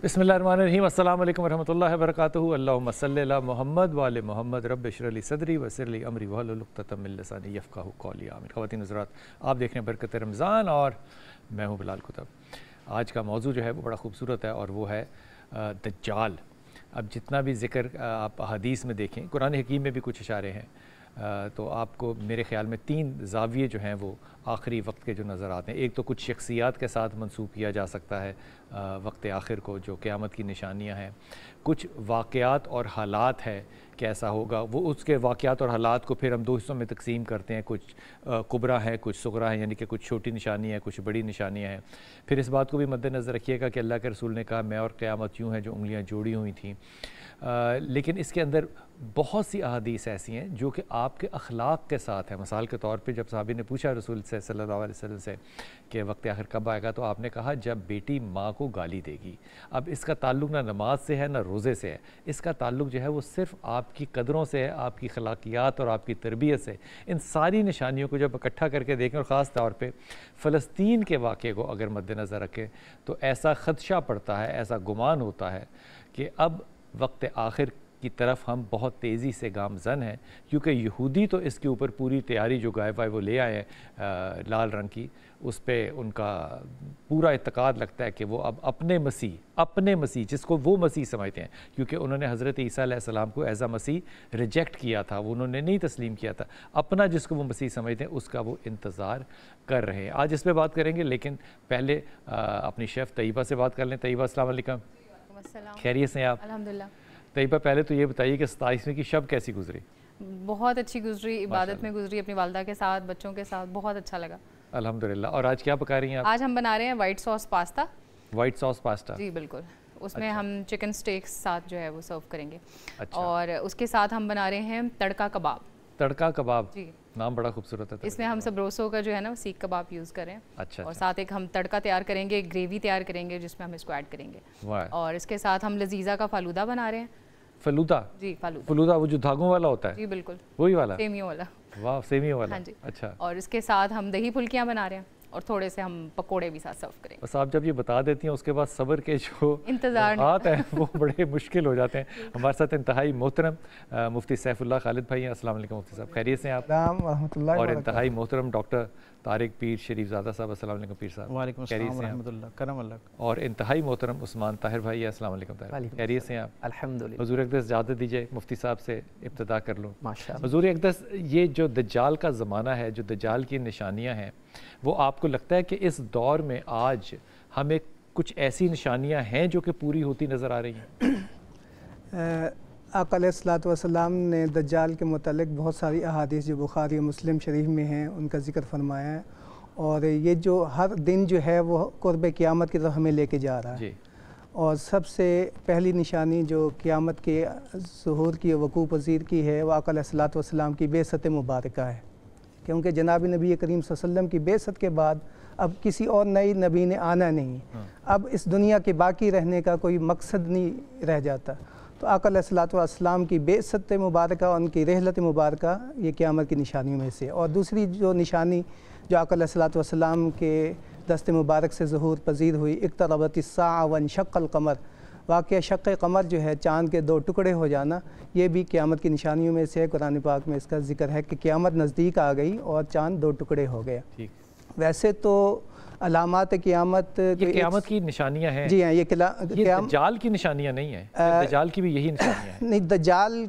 بسم اللہ الرحمن الرحیم، السلام علیکم ورحمۃ اللہ وبرکاتہ۔ اللہم صلی علی محمد وعلی محمد، رب اشرح لی صدری ویسر لی امری واحلل عقدۃ من لسانی یفقہوا قولی، آمین۔ خواتین حضرات، آپ دیکھ رہے ہیں برکت رمضان اور میں ہوں بلال کتب۔ آج کا موضوع جو ہے وہ بڑا خوبصورت ہے اور وہ ہے دجال۔ اب جتنا بھی ذکر آپ حدیث میں دیکھیں، قرآن حکیم میں بھی کچھ اشارے ہیں، تو آپ کو میرے خیال میں 3 زاویے جو ہیں وہ آخری وقت کے جو نظر آتے ہیں۔ ایک تو کچھ شخصیات کے ساتھ منسوب کیا جا سکتا ہے وقت آخر کو، جو قیامت کی نشانیاں ہیں۔ کچھ واقعات اور حالات ہے کہ ایسا ہوگا، وہ اس کے واقعات اور حالات کو پھر ہم 2 حصوں میں تقسیم کرتے ہیں، کچھ کبرا ہیں، کچھ صغرا ہیں، یعنی کہ کچھ چھوٹی نشانیاں ہیں، کچھ بڑی نشانیاں ہیں۔ پھر اس بات کو بھی مد نظر رکھیے گا کہ اللہ کے رسول نے کہا میں اور قیامت یوں ہیں جو انگلیاں جوڑی ہوئی تھیں، لیکن اس کے اندر بہت سی احادیث ایسی ہیں جو کہ آپ کے اخلاق کے ساتھ ہیں۔ مثال کے طور پہ جب صحابی نے پوچھا رسول سے صلی اللہ علیہ وسلم سے کہ وقت آخر کب آئے گا، تو آپ نے کہا جب بیٹی ماں کو گالی دے گی۔ اب اس کا تعلق نہ نماز سے ہے نہ روزے سے ہے، اس کا تعلق جو ہے وہ صرف آپ کی قدروں سے ہے، آپ کی اخلاقیات اور آپ کی تربیت سے۔ ان ساری نشانیوں کو جب اکٹھا کر کے دیکھیں، اور خاص طور پہ فلسطین کے واقعے کو اگر مد نظر رکھیں، تو ایسا خدشہ پڑتا ہے، ایسا گمان ہوتا ہے کہ اب وقت آخر کی طرف ہم بہت تیزی سے گامزن ہیں، کیونکہ یہودی تو اس کے اوپر پوری تیاری جو غائب ہے وہ لے آئے ہیں لال رنگ کی، اس پہ ان کا پورا اعتقاد لگتا ہے کہ وہ اب اپنے مسیح جس کو وہ مسیح سمجھتے ہیں، کیونکہ انہوں نے حضرت عیسیٰ علیہ السلام کو ایز اے مسیح ریجیکٹ کیا تھا، وہ انہوں نے نہیں تسلیم کیا تھا، اپنا جس کو وہ مسیح سمجھتے ہیں اس کا وہ انتظار کر رہے ہیں۔ آج اس پہ بات کریں گے، لیکن پہلے اپنی شیف طیبہ سے بات کر لیں۔ طیبہ السلام علیکم۔ خیریت سے ہیں آپ؟ الحمدللہ۔ طیبہ پہلے تو یہ بتائیے کہ 27ویں کی شب کیسی گزری؟ بہت اچھی گزری، عبادت میں گزری، اپنی والدہ کے ساتھ، بچوں کے ساتھ، بہت اچھا لگا الحمدللہ۔ اور آج کیا پکا رہی ہیں آپ؟ آج ہم بنا رہے ہیں white sauce pasta. White sauce pasta? جی بالکل، اس میں ہم چکن سٹیکس ساتھ جو ہے وہ سرو کریں گے، اور اس کے ساتھ ہم بنا رہے ہیں تڑکا کباب۔ تڑکا کباب؟ جی، نام بڑا خوبصورت ہے۔ اس میں ہم سبروسو کا جو ہے نا سیخ کباب یوز کریں، اچھا، اور ساتھ ایک ہم تڑکا تیار کریں گے، گریوی تیار کریں گے جس میں ہم اس کو ایڈ کریں گے، اور اس کے ساتھ ہم لذیذہ کا فالودہ بنا رہے ہیں۔ فلودہ؟ جی فلودہ، وہ جو دھاگوں والا ہوتا ہے؟ جی بالکل، وہی والا، سیمیوں والا۔ واہ، سیمیوں والا، ہاں جی۔ اچھا۔ اور اس کے ساتھ ہم دہی پھلکیاں بنا رہے ہیں، اور تھوڑے سے ہم پکوڑے بھی ساتھ سرو کریں گے۔ بس آپ جب یہ بتا دیتی ہیں اس کے بعد صبر کے جو انتظار ہیں وہ بڑے مشکل ہو جاتے ہیں۔ ہمارے ساتھ انتہائی محترم مفتی سیف اللہ خالد بھائی ہیں۔ السلام علیکم مفتی صاحب، خیریت سے ہیں آپ؟ السلام ورحمۃ اللہ۔ اور انتہائی محترم ڈاکٹر طارق پیر شریف زادہ صاحب، السلام علیکم پیر صاحب۔ وعلیکم السلام ورحمۃ اللہ، کرم اللہ۔ اور انتہائی محترم عثمان طاہر بھائی، السلام علیکم طاہر، خیریت سے ہیں آپ؟ الحمدللہ۔ حضور اقدس اجازت دیجیے مفتی صاحب سے ابتدا کر لوں۔ ماشاءاللہ۔ حضور اقدس، یہ جو دجال کا زمانہ ہے، جو دجال کی نشانیاں ہیں، وہ آپ کو لگتا ہے کہ اس دور میں آج ہمیں کچھ ایسی نشانیاں ہیں جو کہ پوری ہوتی نظر آ رہی ہیں؟ آقا علیہ الصلوۃ والسلام نے دجال کے متعلق بہت ساری احادیث جو بخاری و مسلم شریف میں ہیں ان کا ذکر فرمایا ہے، اور یہ جو ہر دن جو ہے وہ قرب قیامت کی طرف ہمیں لے کے جا رہا ہے۔ اور سب سے پہلی نشانی جو قیامت کے ظہور کی وقوع پذیر کی ہے وہ آقا علیہ الصلوۃ والسلام کی بعثت مبارکہ ہے، کیونکہ جناب نبی کریم صلی اللہ علیہ وسلم کی بعثت کے بعد اب کسی اور نئی نبی نے آنا نہیں، اب اس دنیا کے باقی رہنے کا کوئی مقصد نہیں رہ جاتا۔ تو آقا علیہ الصلوۃ والسلام کی بعثت مبارکہ اور ان کی رحلت مبارکہ یہ قیامت کی نشانیوں میں سے۔ اور دوسری جو نشانی جو آقا علیہ الصلوۃ والسلام کے دست مبارک سے ظہور پذیر ہوئی، اقتربت الساعہ وانشق القمر، واقعہ شق قمر جو ہے چاند کے 2 ٹکڑے ہو جانا، یہ بھی قیامت کی نشانیوں میں سے ہے۔ قرآن پاک میں اس کا ذکر ہے کہ قیامت نزدیک آ گئی اور چاند 2 ٹکڑے ہو گیا۔ ویسے تو علامات قیامت، یہ قیامت کی نشانیاں ہیں؟ جی ہاں، یہ دجال کی نشانیاں نہیں ہیں؟ دجال کی بھی یہی نشانیاں ہیں؟ نہیں، دجال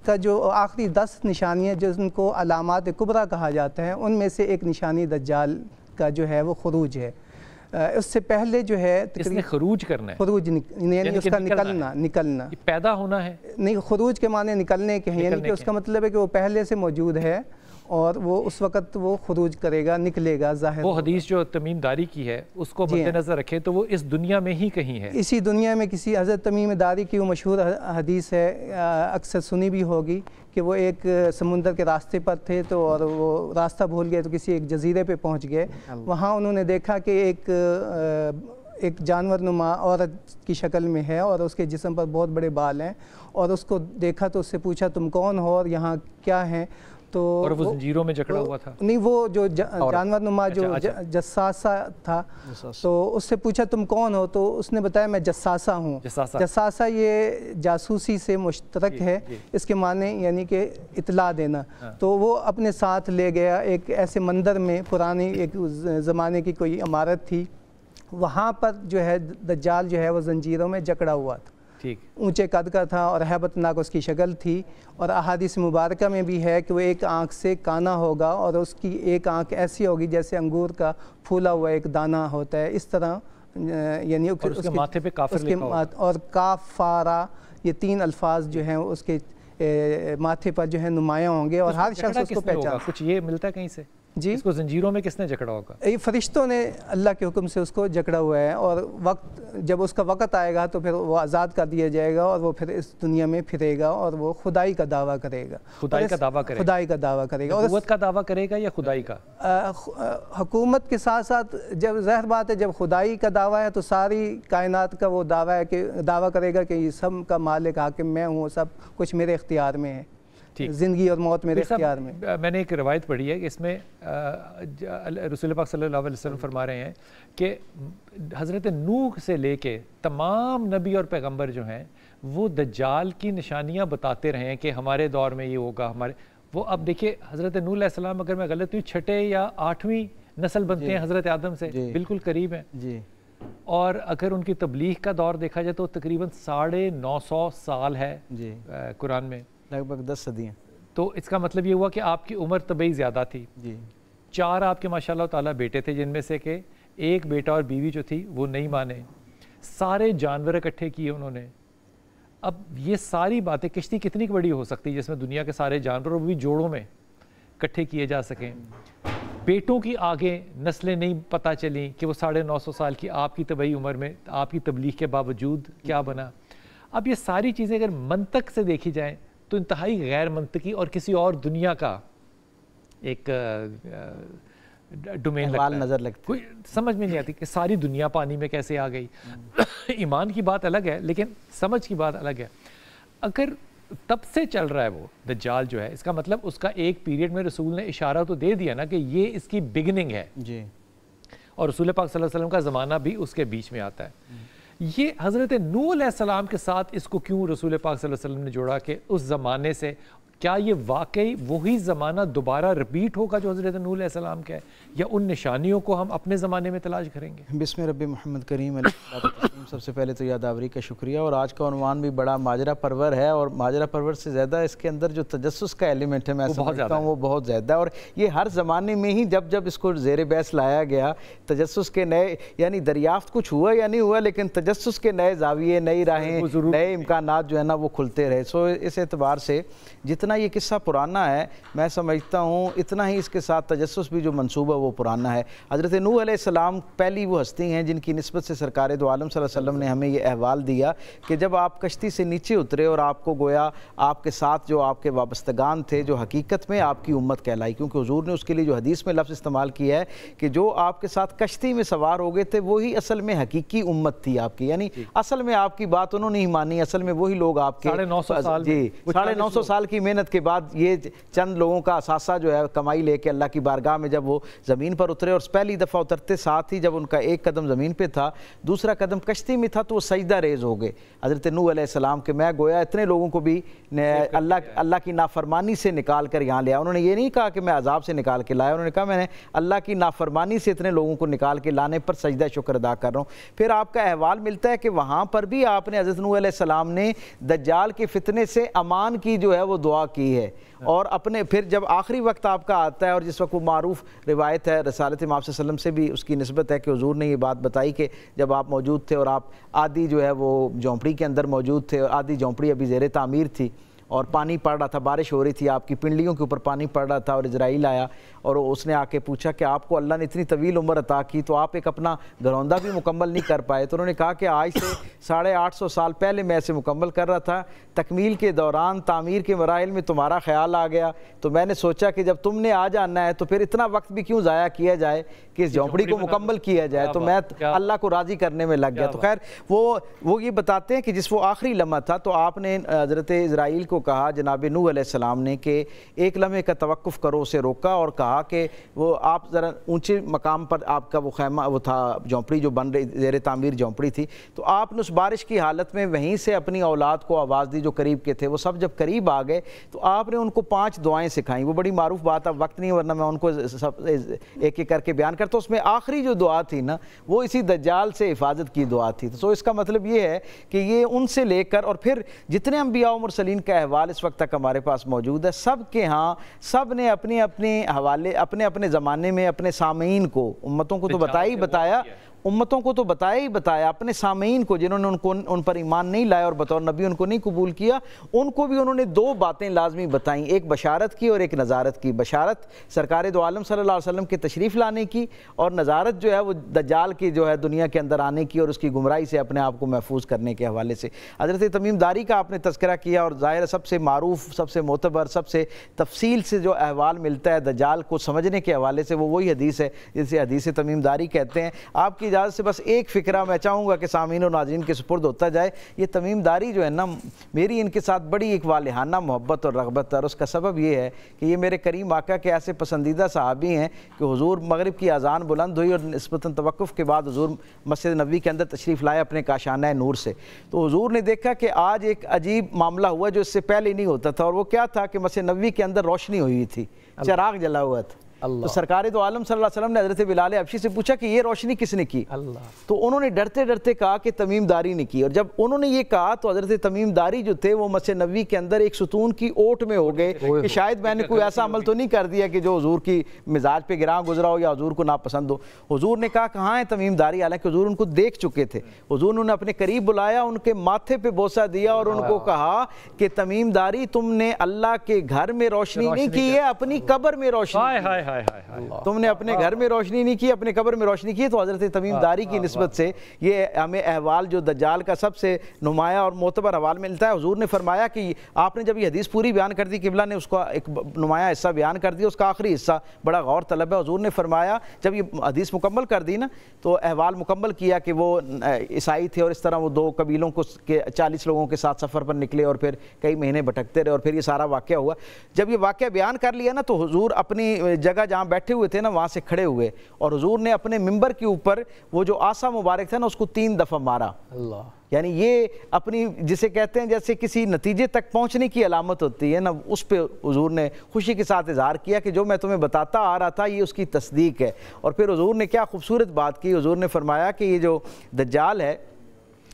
کا جو آخری 10 نشانیاں جن کو علامات کبریٰ کہا جاتا ہے، ان میں سے ایک نشانی دجال کا جو ہے وہ خروج ہے۔ اس سے پہلے جو ہے اس نے خروج کرنا ہے، خروج یعنی اس کا نکلنا، پیدا ہونا ہے؟ نہیں، خروج کے معنی نکلنے کے ہیں، یعنی کہ اس کا مطلب ہے کہ وہ پہلے سے موجود ہے اور وہ اس وقت وہ خروج کرے گا، نکلے گا، ظاہر وہ حدیث جو تمیم داری کی ہے اس کو مد نظر رکھے تو وہ اس دنیا میں ہی کہیں ہے، اسی دنیا میں کسی حضرت تمیم داری کی وہ مشہور حدیث ہے، اکثر سنی بھی ہوگی، کہ وہ ایک سمندر کے راستے پر تھے تو اور وہ راستہ بھول گئے تو کسی ایک جزیرے پہ پہنچ گئے، وہاں انہوں نے دیکھا کہ ایک جانور نما عورت کی شکل میں ہے اور اس کے جسم پر بہت بڑے بال ہیں، اور اس کو دیکھا تو اس سے پوچھا تم کون ہو اور یہاں کیا ہیں؟ تو اور وہ زنجیروں میں جکڑا ہوا تھا؟ نہیں، وہ جو جانور نما جو جساسہ تھا، تو اس سے پوچھا تم کون ہو؟ تو اس نے بتایا میں جساسہ ہوں۔ جساسہ یہ جاسوسی سے مشترک ہے، اس کے معنی یعنی کہ اطلاع دینا۔ تو وہ اپنے ساتھ لے گیا ایک ایسے مندر میں، پرانی ایک زمانے کی کوئی عمارت تھی، وہاں پر جو ہے دجال جو ہے وہ زنجیروں میں جکڑا ہوا تھا، اونچے قد کا تھا اور ہیبت ناک اس کی شکل تھی، اور احادیث مبارکہ میں بھی ہے کہ وہ ایک آنکھ سے کانا ہوگا اور اس کی ایک آنکھ ایسی ہوگی جیسے انگور کا پھولا ہوا ایک دانہ ہوتا ہے، اس طرح یعنی اس کے ماتھے پہ کافر لکھا ہوا، اور کافارہ یہ 3 الفاظ جو ہیں اس کے ماتھے پر جو ہے نمایاں ہوں گے، اور ہر شخص اس کو پہچان۔ کچھ یہ ملتا ہے کہیں سے جی، اس کو زنجیروں میں کس نے جکڑا ہوگا؟ یہ فرشتوں نے اللہ کے حکم سے اس کو جکڑا ہوا ہے، اور وقت جب اس کا وقت آئے گا تو پھر وہ آزاد کر دیا جائے گا، اور وہ پھر اس دنیا میں پھرے گا اور وہ خدائی کا دعویٰ کرے گا۔ خدائی کا دعویٰ کرے گا؟ خدائی کا دعویٰ کرے گا۔ نبوت کا دعویٰ کرے گا یا خدائی کا؟ حکومت کے ساتھ ساتھ جب ظاہر بات ہے جب خدائی کا دعویٰ ہے تو ساری کائنات کا وہ دعویٰ ہے کہ دعویٰ کرے گا کہ یہ سب کا مالک حاکم میں ہوں، سب کچھ میرے اختیار میں ہے، زندگی اور موت میرے اختیار میں۔ میں نے ایک روایت پڑھی ہے کہ اس میں رسول پاک صلی اللہ علیہ وسلم فرما رہے ہیں کہ حضرت نوح سے لے کے تمام نبی اور پیغمبر جو ہیں وہ دجال کی نشانیاں بتاتے رہے ہیں کہ ہمارے دور میں یہ ہوگا، ہمارے وہ اب دیکھیں حضرت نوح علیہ السلام اگر میں غلط ہوں 6 یا 8ویں نسل بنتے ہیں حضرت آدم سے، بالکل قریب ہیں، اور اگر ان کی تبلیغ کا دور دیکھا جائے تو تقریباً 950 سال ہے قرآن میں، لگ بھگ 10 صدیاں۔ تو اس کا مطلب یہ ہوا کہ آپ کی عمر طبعی زیادہ تھی۔ 4 آپ کے ماشاء اللہ تعالیٰ بیٹے تھے، جن میں سے کہ ایک بیٹا اور بیوی جو تھی وہ نہیں مانے، سارے جانور اکٹھے کیے انہوں نے۔ اب یہ ساری باتیں، کشتی کتنی بڑی ہو سکتی ہے جس میں دنیا کے سارے جانور وہ بھی جوڑوں میں اکٹھے کیے جا سکیں؟ بیٹوں کی آگے نسلیں نہیں پتہ چلیں کہ وہ 950 سال کی آپ کی طبعی عمر میں آپ کی تبلیغ کے باوجود کیا بنا۔ اب یہ ساری چیزیں اگر منطق سے دیکھی جائیں تو انتہائی غیر منطقی اور کسی اور دنیا کا ایک ڈومین نظر لگتا ہے، کوئی سمجھ میں نہیں آتی کہ ساری دنیا پانی میں کیسے آ گئی۔ ایمان کی بات الگ ہے لیکن سمجھ کی بات الگ ہے۔ اگر تب سے چل رہا ہے وہ دجال جو ہے، اس کا مطلب اس کا ایک پیریڈ میں رسول نے اشارہ تو دے دیا نا کہ یہ اس کی بگننگ ہے، اور رسول پاک صلی اللہ علیہ وسلم کا زمانہ بھی اس کے بیچ میں آتا ہے۔ یہ حضرت نوح علیہ السلام کے ساتھ اس کو کیوں رسول پاک صلی اللہ علیہ وسلم نے جوڑا کہ اس زمانے سے کیا یہ واقعی وہی زمانہ دوبارہ رپیٹ ہوگا جو حضرت نوح علیہ السلام کا ہے، یا ان نشانیوں کو ہم اپنے زمانے میں تلاش کریں گے؟ بسم رب محمد کریم علیہ السلام۔ سب سے پہلے تو یادآوری کا شکریہ، اور آج کا عنوان بھی بڑا ماجرہ پرور ہے، اور ماجرہ پرور سے زیادہ اس کے اندر جو تجسس کا ایلیمنٹ ہے میں سمجھتا ہوں وہ بہت زیادہ ہے، اور یہ ہر زمانے میں ہی جب اس کو زیر بحث لایا گیا، تجسس کے نئے یعنی دریافت کچھ ہوا یا نہیں ہوا، لیکن تجسس کے نئے زاویے، نئی راہیں، نئے امکانات جو ہے نا وہ کھلتے رہے۔ سو اس اعتبار سے جتنا یہ قصہ پرانا ہے میں سمجھتا ہوں اتنا ہی اس کے ساتھ تجسس بھی جو منصوبہ وہ پرانا ہے۔ حضرت نوح علیہ السلام پہلی وہ ہستی ہیں جن کی نسبت سے سرکار دو عالم صلی اللہ علیہ وسلم نے ہمیں یہ احوال دیا کہ جب آپ کشتی سے نیچے اترے اور آپ کو گویا آپ کے ساتھ جو آپ کے وابستگان تھے جو حقیقت میں آپ کی امت کہلائی، کیونکہ حضور نے اس کے لیے جو حدیث میں لفظ استعمال کیا ہے کہ جو آپ کے ساتھ کشتی میں سوار ہو گئے تھے وہی اصل میں حقیقی امت تھی آپ کی، یعنی اصل میں آپ کی بات انہوں نے ہی مانی، اصل میں وہی لوگ آپ کے 950 سال کی محنت کے بعد یہ چند لوگوں کا اثاثہ جو ہے کمائی لے کے اللہ کی بارگاہ میں جب وہ زمین پر اترے، اور پہلی دفعہ اترتے ساتھ ہی جب ان کا ایک قدم زمین پہ تھا دوسرا قدم کشتی میں تھا تو وہ سجدہ ریز ہو گئے حضرت نوح علیہ السلام کے، میں گویا اتنے لوگوں کو بھی اللہ کی نافرمانی سے نکال کر یہاں لیا۔ انہوں نے یہ نہیں کہا کہ میں عذاب سے نکال کے لایا، انہوں نے کہا میں نے اللہ کی نافرمانی سے اتنے لوگوں کو نکال کے لانے پر سجدہ شکر ادا کر رہا ہوں۔ پھر آپ کا احوال ملتا ہے کہ وہاں پر بھی آپ نے حضرت نوح علیہ السلام نے دجال کے فتنے سے امان کی جو ہے وہ دعا کی ہے، اور اپنے پھر جب آخری وقت آپ کا آتا ہے اور جس وقت وہ معروف روایت ہے رسالت امام صلی اللہ علیہ وسلم سے بھی اس کی نسبت ہے کہ حضور نے یہ بات بتائی کہ جب آپ موجود تھے اور آپ آدھی جو ہے وہ جھونپڑی کے اندر موجود تھے، اور آدھی جھونپڑی ابھی زیر تعمیر تھی اور پانی پڑ رہا تھا، بارش ہو رہی تھی، آپ کی پنڈلیوں کے اوپر پانی پڑ رہا تھا، اور اسرائیل آیا اور اس نے آ کے پوچھا کہ آپ کو اللہ نے اتنی طویل عمر عطا کی تو آپ ایک اپنا گھروندہ بھی مکمل نہیں کر پائے؟ تو انہوں نے کہا کہ آج سے 850 سال پہلے میں اسے مکمل کر رہا تھا، تکمیل کے دوران تعمیر کے مراحل میں تمہارا خیال آ گیا، تو میں نے سوچا کہ جب تم نے آ جانا ہے تو پھر اتنا وقت بھی کیوں ضائع کیا جائے کہ اس جھونپڑی کو مکمل کیا جائے، تو میں اللہ کو راضی کرنے میں لگ گیا۔ تو خیر وہ یہ بتاتے ہیں کہ جس وہ آخری لمحہ تھا تو آپ نے حضرت اسرائیل کو کہا، جناب نوح علیہ السلام نے، کہ ایک لمحے کا توقف کرو، اسے روکا اور کہا کہ وہ آپ ذرا اونچے مقام پر آپ کا وہ خیمہ وہ تھا، جھونپڑی جو بن رہی زیر تعمیر جھونپڑی تھی، تو آپ نے اس بارش کی حالت میں وہیں سے اپنی اولاد کو آواز دی جو قریب کے تھے۔ وہ سب جب قریب آ گئے تو آپ نے ان کو 5 دعائیں سکھائیں، وہ بڑی معروف بات ہے، وقت نہیں ورنہ میں ان کو ایک ایک کر کے بیان کرتا ہوں۔ اس میں آخری جو دعا تھی نا وہ اسی دجال سے حفاظت کی دعا تھی۔ تو اس کا مطلب یہ ہے کہ یہ ان سے لے کر اور پھر جتنے انبیاء و مرسلین کا احوال اس وقت تک ہمارے پاس موجود ہے، سب کے ہاں سب نے اپنے اپنے حوالے اپنے اپنے زمانے میں اپنے سامعین کو، امتوں کو تو بتایا ہی بتایا، اپنے سامعین کو جنہوں نے ان پر ایمان نہیں لایا اور بطور نبی ان کو نہیں قبول کیا، ان کو بھی انہوں نے 2 باتیں لازمی بتائیں، ایک بشارت کی اور ایک نظارت کی۔ بشارت سرکار دو عالم صلی اللہ علیہ وسلم کے تشریف لانے کی، اور نظارت جو ہے وہ دجال کی جو ہے دنیا کے اندر آنے کی اور اس کی گمراہی سے اپنے آپ کو محفوظ کرنے کے حوالے سے۔ حضرت تمیم داری کا آپ نے تذکرہ کیا، اور ظاہر سب سے معروف، سب سے معتبر، سب سے تفصیل سے جو احوال ملتا ہے دجال کو سمجھنے کے حوالے سے وہ وہی حدیث ہے جسے حدیث تمیم داری کہتے ہیں۔ آپ کی اجازت سے بس ایک فکرہ میں چاہوں گا کہ سامعین و ناظرین کے سپرد ہوتا جائے۔ یہ تمیم داری جو ہے نا، میری ان کے ساتھ بڑی ایک والہانہ محبت اور رغبت ہے، اور اس کا سبب یہ ہے کہ یہ میرے کریم آقا کے ایسے پسندیدہ صحابی ہیں کہ حضور مغرب کی اذان بلند ہوئی اور نسبتاً توقف کے بعد حضور مسجد نبوی کے اندر تشریف لائے اپنے کاشانہ نور سے، تو حضور نے دیکھا کہ آج ایک عجیب معاملہ ہوا جو اس سے پہلے نہیں ہوتا تھا، اور وہ کیا تھا کہ مسجد نبوی کے اندر روشنی ہوئی تھی، چراغ جلا ہوا تھا۔ تو سرکار دو عالم صلی اللہ علیہ وسلم نے حضرت بلال حبشی سے پوچھا کہ یہ روشنی کس نے کی؟ تو انہوں نے ڈرتے ڈرتے کہا کہ تمیم داری نے کی، اور جب انہوں نے یہ کہا تو حضرت تمیم داری جو تھے وہ مسجد نبوی کے اندر ایک ستون کی اوٹ میں ہو گئے کہ شاید میں نے کوئی ایسا عمل تو نہیں کر دیا کہ جو حضور کی مزاج پہ گراں گزرا ہو یا حضور کو ناپسند ہو۔ حضور نے کہا کہاں ہے تمیم داری، حالانکہ حضور ان کو دیکھ چکے تھے۔ حضور نے اپنے قریب بلایا، ان کے ماتھے پہ بوسہ دیا اور ان کو کہا کہ تمیم داری تم نے اللہ کے گھر میں روشنی نہیں کی ہے، اپنی قبر میں روشنی، تم نے اپنے گھر میں روشنی نہیں کی، اپنے قبر میں روشنی کی۔ تو حضرت تمیم داری کی نسبت سے یہ ہمیں احوال جو دجال کا سب سے نمایاں اور معتبر حوال ملتا ہے۔ حضور نے فرمایا کہ آپ نے جب یہ حدیث پوری بیان کر دی، قبلہ نے اس کا ایک نمایاں حصہ بیان کر دیا، اس کا آخری حصہ بڑا غور طلب ہے۔ حضور نے فرمایا جب یہ حدیث مکمل کر دی نا تو احوال مکمل کیا کہ وہ عیسائی تھے اور اس طرح وہ 2 قبیلوں کو 40 لوگوں کے ساتھ سفر پر نکلے اور پھر کئی مہینے بھٹکتے رہے اور پھر یہ سارا واقعہ ہوا۔ جب یہ واقعہ بیان کر لیا نا تو حضور اپنی جگہ جہاں بیٹھے ہوئے تھے نا وہاں سے کھڑے ہوئے، اور حضور نے اپنے ممبر کے اوپر وہ جو آسا مبارک تھا نا اس کو 3 دفعہ مارا۔ یعنی یہ اپنی جسے کہتے ہیں جیسے کسی نتیجے تک پہنچنے کی علامت ہوتی ہے نا، اس پہ حضور نے خوشی کے ساتھ اظہار کیا کہ جو میں تمہیں بتاتا آ رہا تھا یہ اس کی تصدیق ہے۔ اور پھر حضور نے کیا خوبصورت بات کی، حضور نے فرمایا کہ یہ جو دجال ہے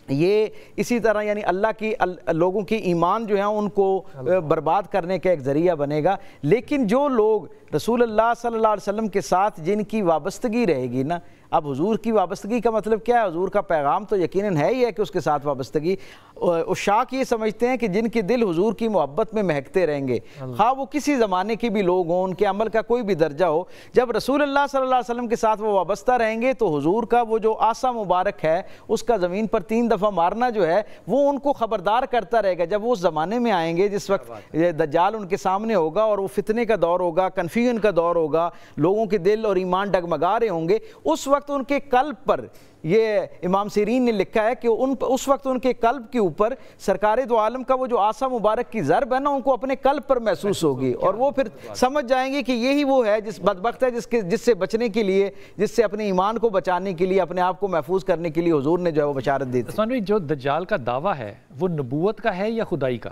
یہ اسی طرح یعنی اللہ کی لوگوں کی ایمان جو ہیں ان کو برباد کرنے کا ایک ذریعہ بنے گا، لیکن جو لوگ رسول اللہ صلی اللہ علیہ وسلم کے ساتھ جن کی وابستگی رہے گی نا، اب حضور کی وابستگی کا مطلب کیا ہے؟ حضور کا پیغام تو یقیناً ہے ہی ہے کہ اس کے ساتھ وابستگی، عشاق یہ سمجھتے ہیں کہ جن کے دل حضور کی محبت میں مہکتے رہیں گے، خواہ وہ کسی زمانے کے بھی لوگ ہوں، ان کے عمل کا کوئی بھی درجہ ہو، جب رسول اللہ صلی اللہ علیہ وسلم کے ساتھ وہ وابستہ رہیں گے تو حضور کا وہ جو آسا مبارک ہے اس کا زمین پر 3 دفعہ مارنا جو ہے وہ ان کو خبردار کرتا رہے گا۔ جب وہ اس زمانے میں آئیں گے جس وقت دجال ان کے سامنے ہوگا اور وہ فتنے کا دور ہوگا، کنفیوژن کا دور ہوگا، لوگوں کے دل اور ایمان ڈگمگا رہے ہوں گے، اس وقت ان کے قلب پر، یہ امام سیرین نے لکھا ہے کہ اس وقت ان کے قلب کے اوپر سرکار دو عالم کا وہ جو آسا مبارک کی ضرب ہے نا ان کو اپنے قلب پر محسوس ہوگی، اور وہ پھر سمجھ جائیں گے کہ یہی وہ ہے جس بدبخت ہے جس سے بچنے کے لیے، جس سے اپنے ایمان کو بچانے کے لیے، اپنے آپ کو محفوظ کرنے کے لیے حضور نے جو ہے وہ بشارت دی تھی۔ عثمان بھائی، جو دجال کا دعویٰ ہے وہ نبوت کا ہے یا خدائی کا؟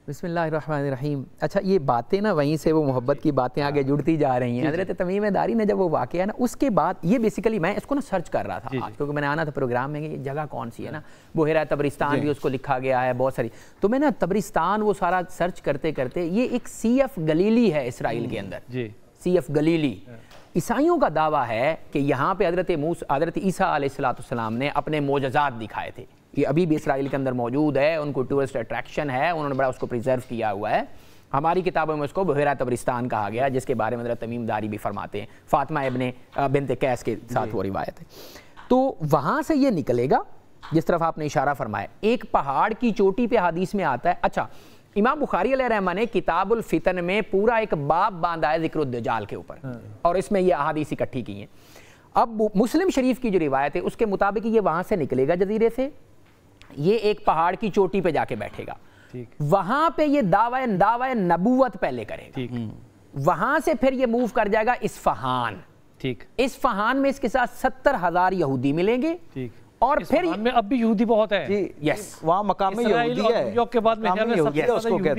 بسم اللہ الرحمن الرحیم۔ اچھا، یہ باتیں نا وہیں سے وہ محبت کی باتیں آگے جڑتی جا رہی ہیں۔ حضرت تمیم داری نے جب وہ واقعہ نا اس کے بعد یہ بیسیکلی میں اس کو نا سرچ کر رہا تھا آج، کیونکہ میں نے آنا تھا پروگرام میں کہ یہ جگہ کون سی ہے نا، بحیرہ تبرستان بھی اس کو لکھا گیا ہے بہت ساری، تو میں نا تبرستان وہ سارا سرچ کرتے کرتے یہ ایک سی ایف گلیلی ہے اسرائیل کے اندر، سی ایف گلیلی۔ عیسائیوں کا دعویٰ ہے کہ یہاں پہ حضرت عیسیٰ علیہ السلام نے اپنے معجزات دکھائے تھے، یہ ابھی بھی اسرائیل کے اندر موجود ہے، ان کو ٹورسٹ اٹریکشن ہے، انہوں نے بڑا اس کو پریزرو کیا ہوا ہے۔ 2 دفعہ ہماری کتابوں میں اس کو بحیرہ طبرستان کہا گیا، جس کے بارے میں حضرت تمیم داری بھی فرماتے ہیں، فاطمہ بنت قیس کے ساتھ وہ روایت ہے۔ تو وہاں سے یہ نکلے گا جس طرف آپ نے اشارہ فرمایا، ایک پہاڑ کی چوٹی پہ حدیث میں آتا ہے۔ اچھا، امام بخاری علیہ رحمہ نے کتاب الفتن میں پورا ایک باب باندھا ہے ذکر الدجال کے اوپر، اور اس میں یہ احادیث اکٹھی کی ہیں۔ اب مسلم شریف کی جو روایت ہے اس کے مطابق یہ وہاں سے نکلے گا جزیرے سے، یہ ایک پہاڑ کی چوٹی پہ جا کے بیٹھے گا، وہاں پہ یہ دعوی نبوت پہلے کرے گا، وہاں سے پھر یہ موو کر جائے گا اصفہان، اصفہان میں اس کے ساتھ 70,000 یہودی ملیں گے، اور پھر میں اب بھی یہودی بہت ہے، یس وہاں مقام یہودی ہے، نیو یارک کے بعد میں یہودی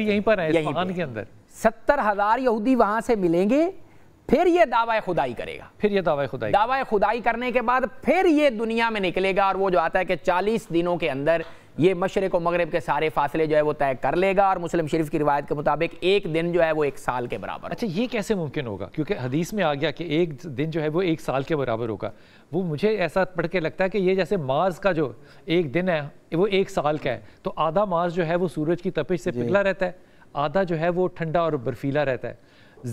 یہیں پر ہیں اصفہان کے اندر، 70,000 یہودی وہاں سے ملیں گے، پھر یہ دعوی خدائی کرے گا، پھر یہ دعوی خدائی کرنے کے بعد پھر یہ دنیا میں نکلے گا، اور وہ جو آتا ہے کہ 40 دنوں کے اندر یہ مشرق و مغرب کے سارے فاصلے جو ہے وہ طے کر لے گا، اور مسلم شریف کی روایت کے مطابق ایک دن جو ہے وہ 1 سال کے برابر۔ اچھا، یہ کیسے ممکن ہوگا؟ کیونکہ حدیث میں آ گیا کہ ایک دن جو ہے وہ 1 سال کے برابر ہوگا، وہ مجھے ایسا پڑھ کے لگتا ہے کہ یہ جیسے مارس کا جو ایک دن ہے وہ 1 سال کا ہے، تو آدھا مارس جو ہے وہ سورج کی تپش سے پگھلا رہتا ہے، آدھا جو ہے وہ ٹھنڈا اور برفیلا رہتا ہے،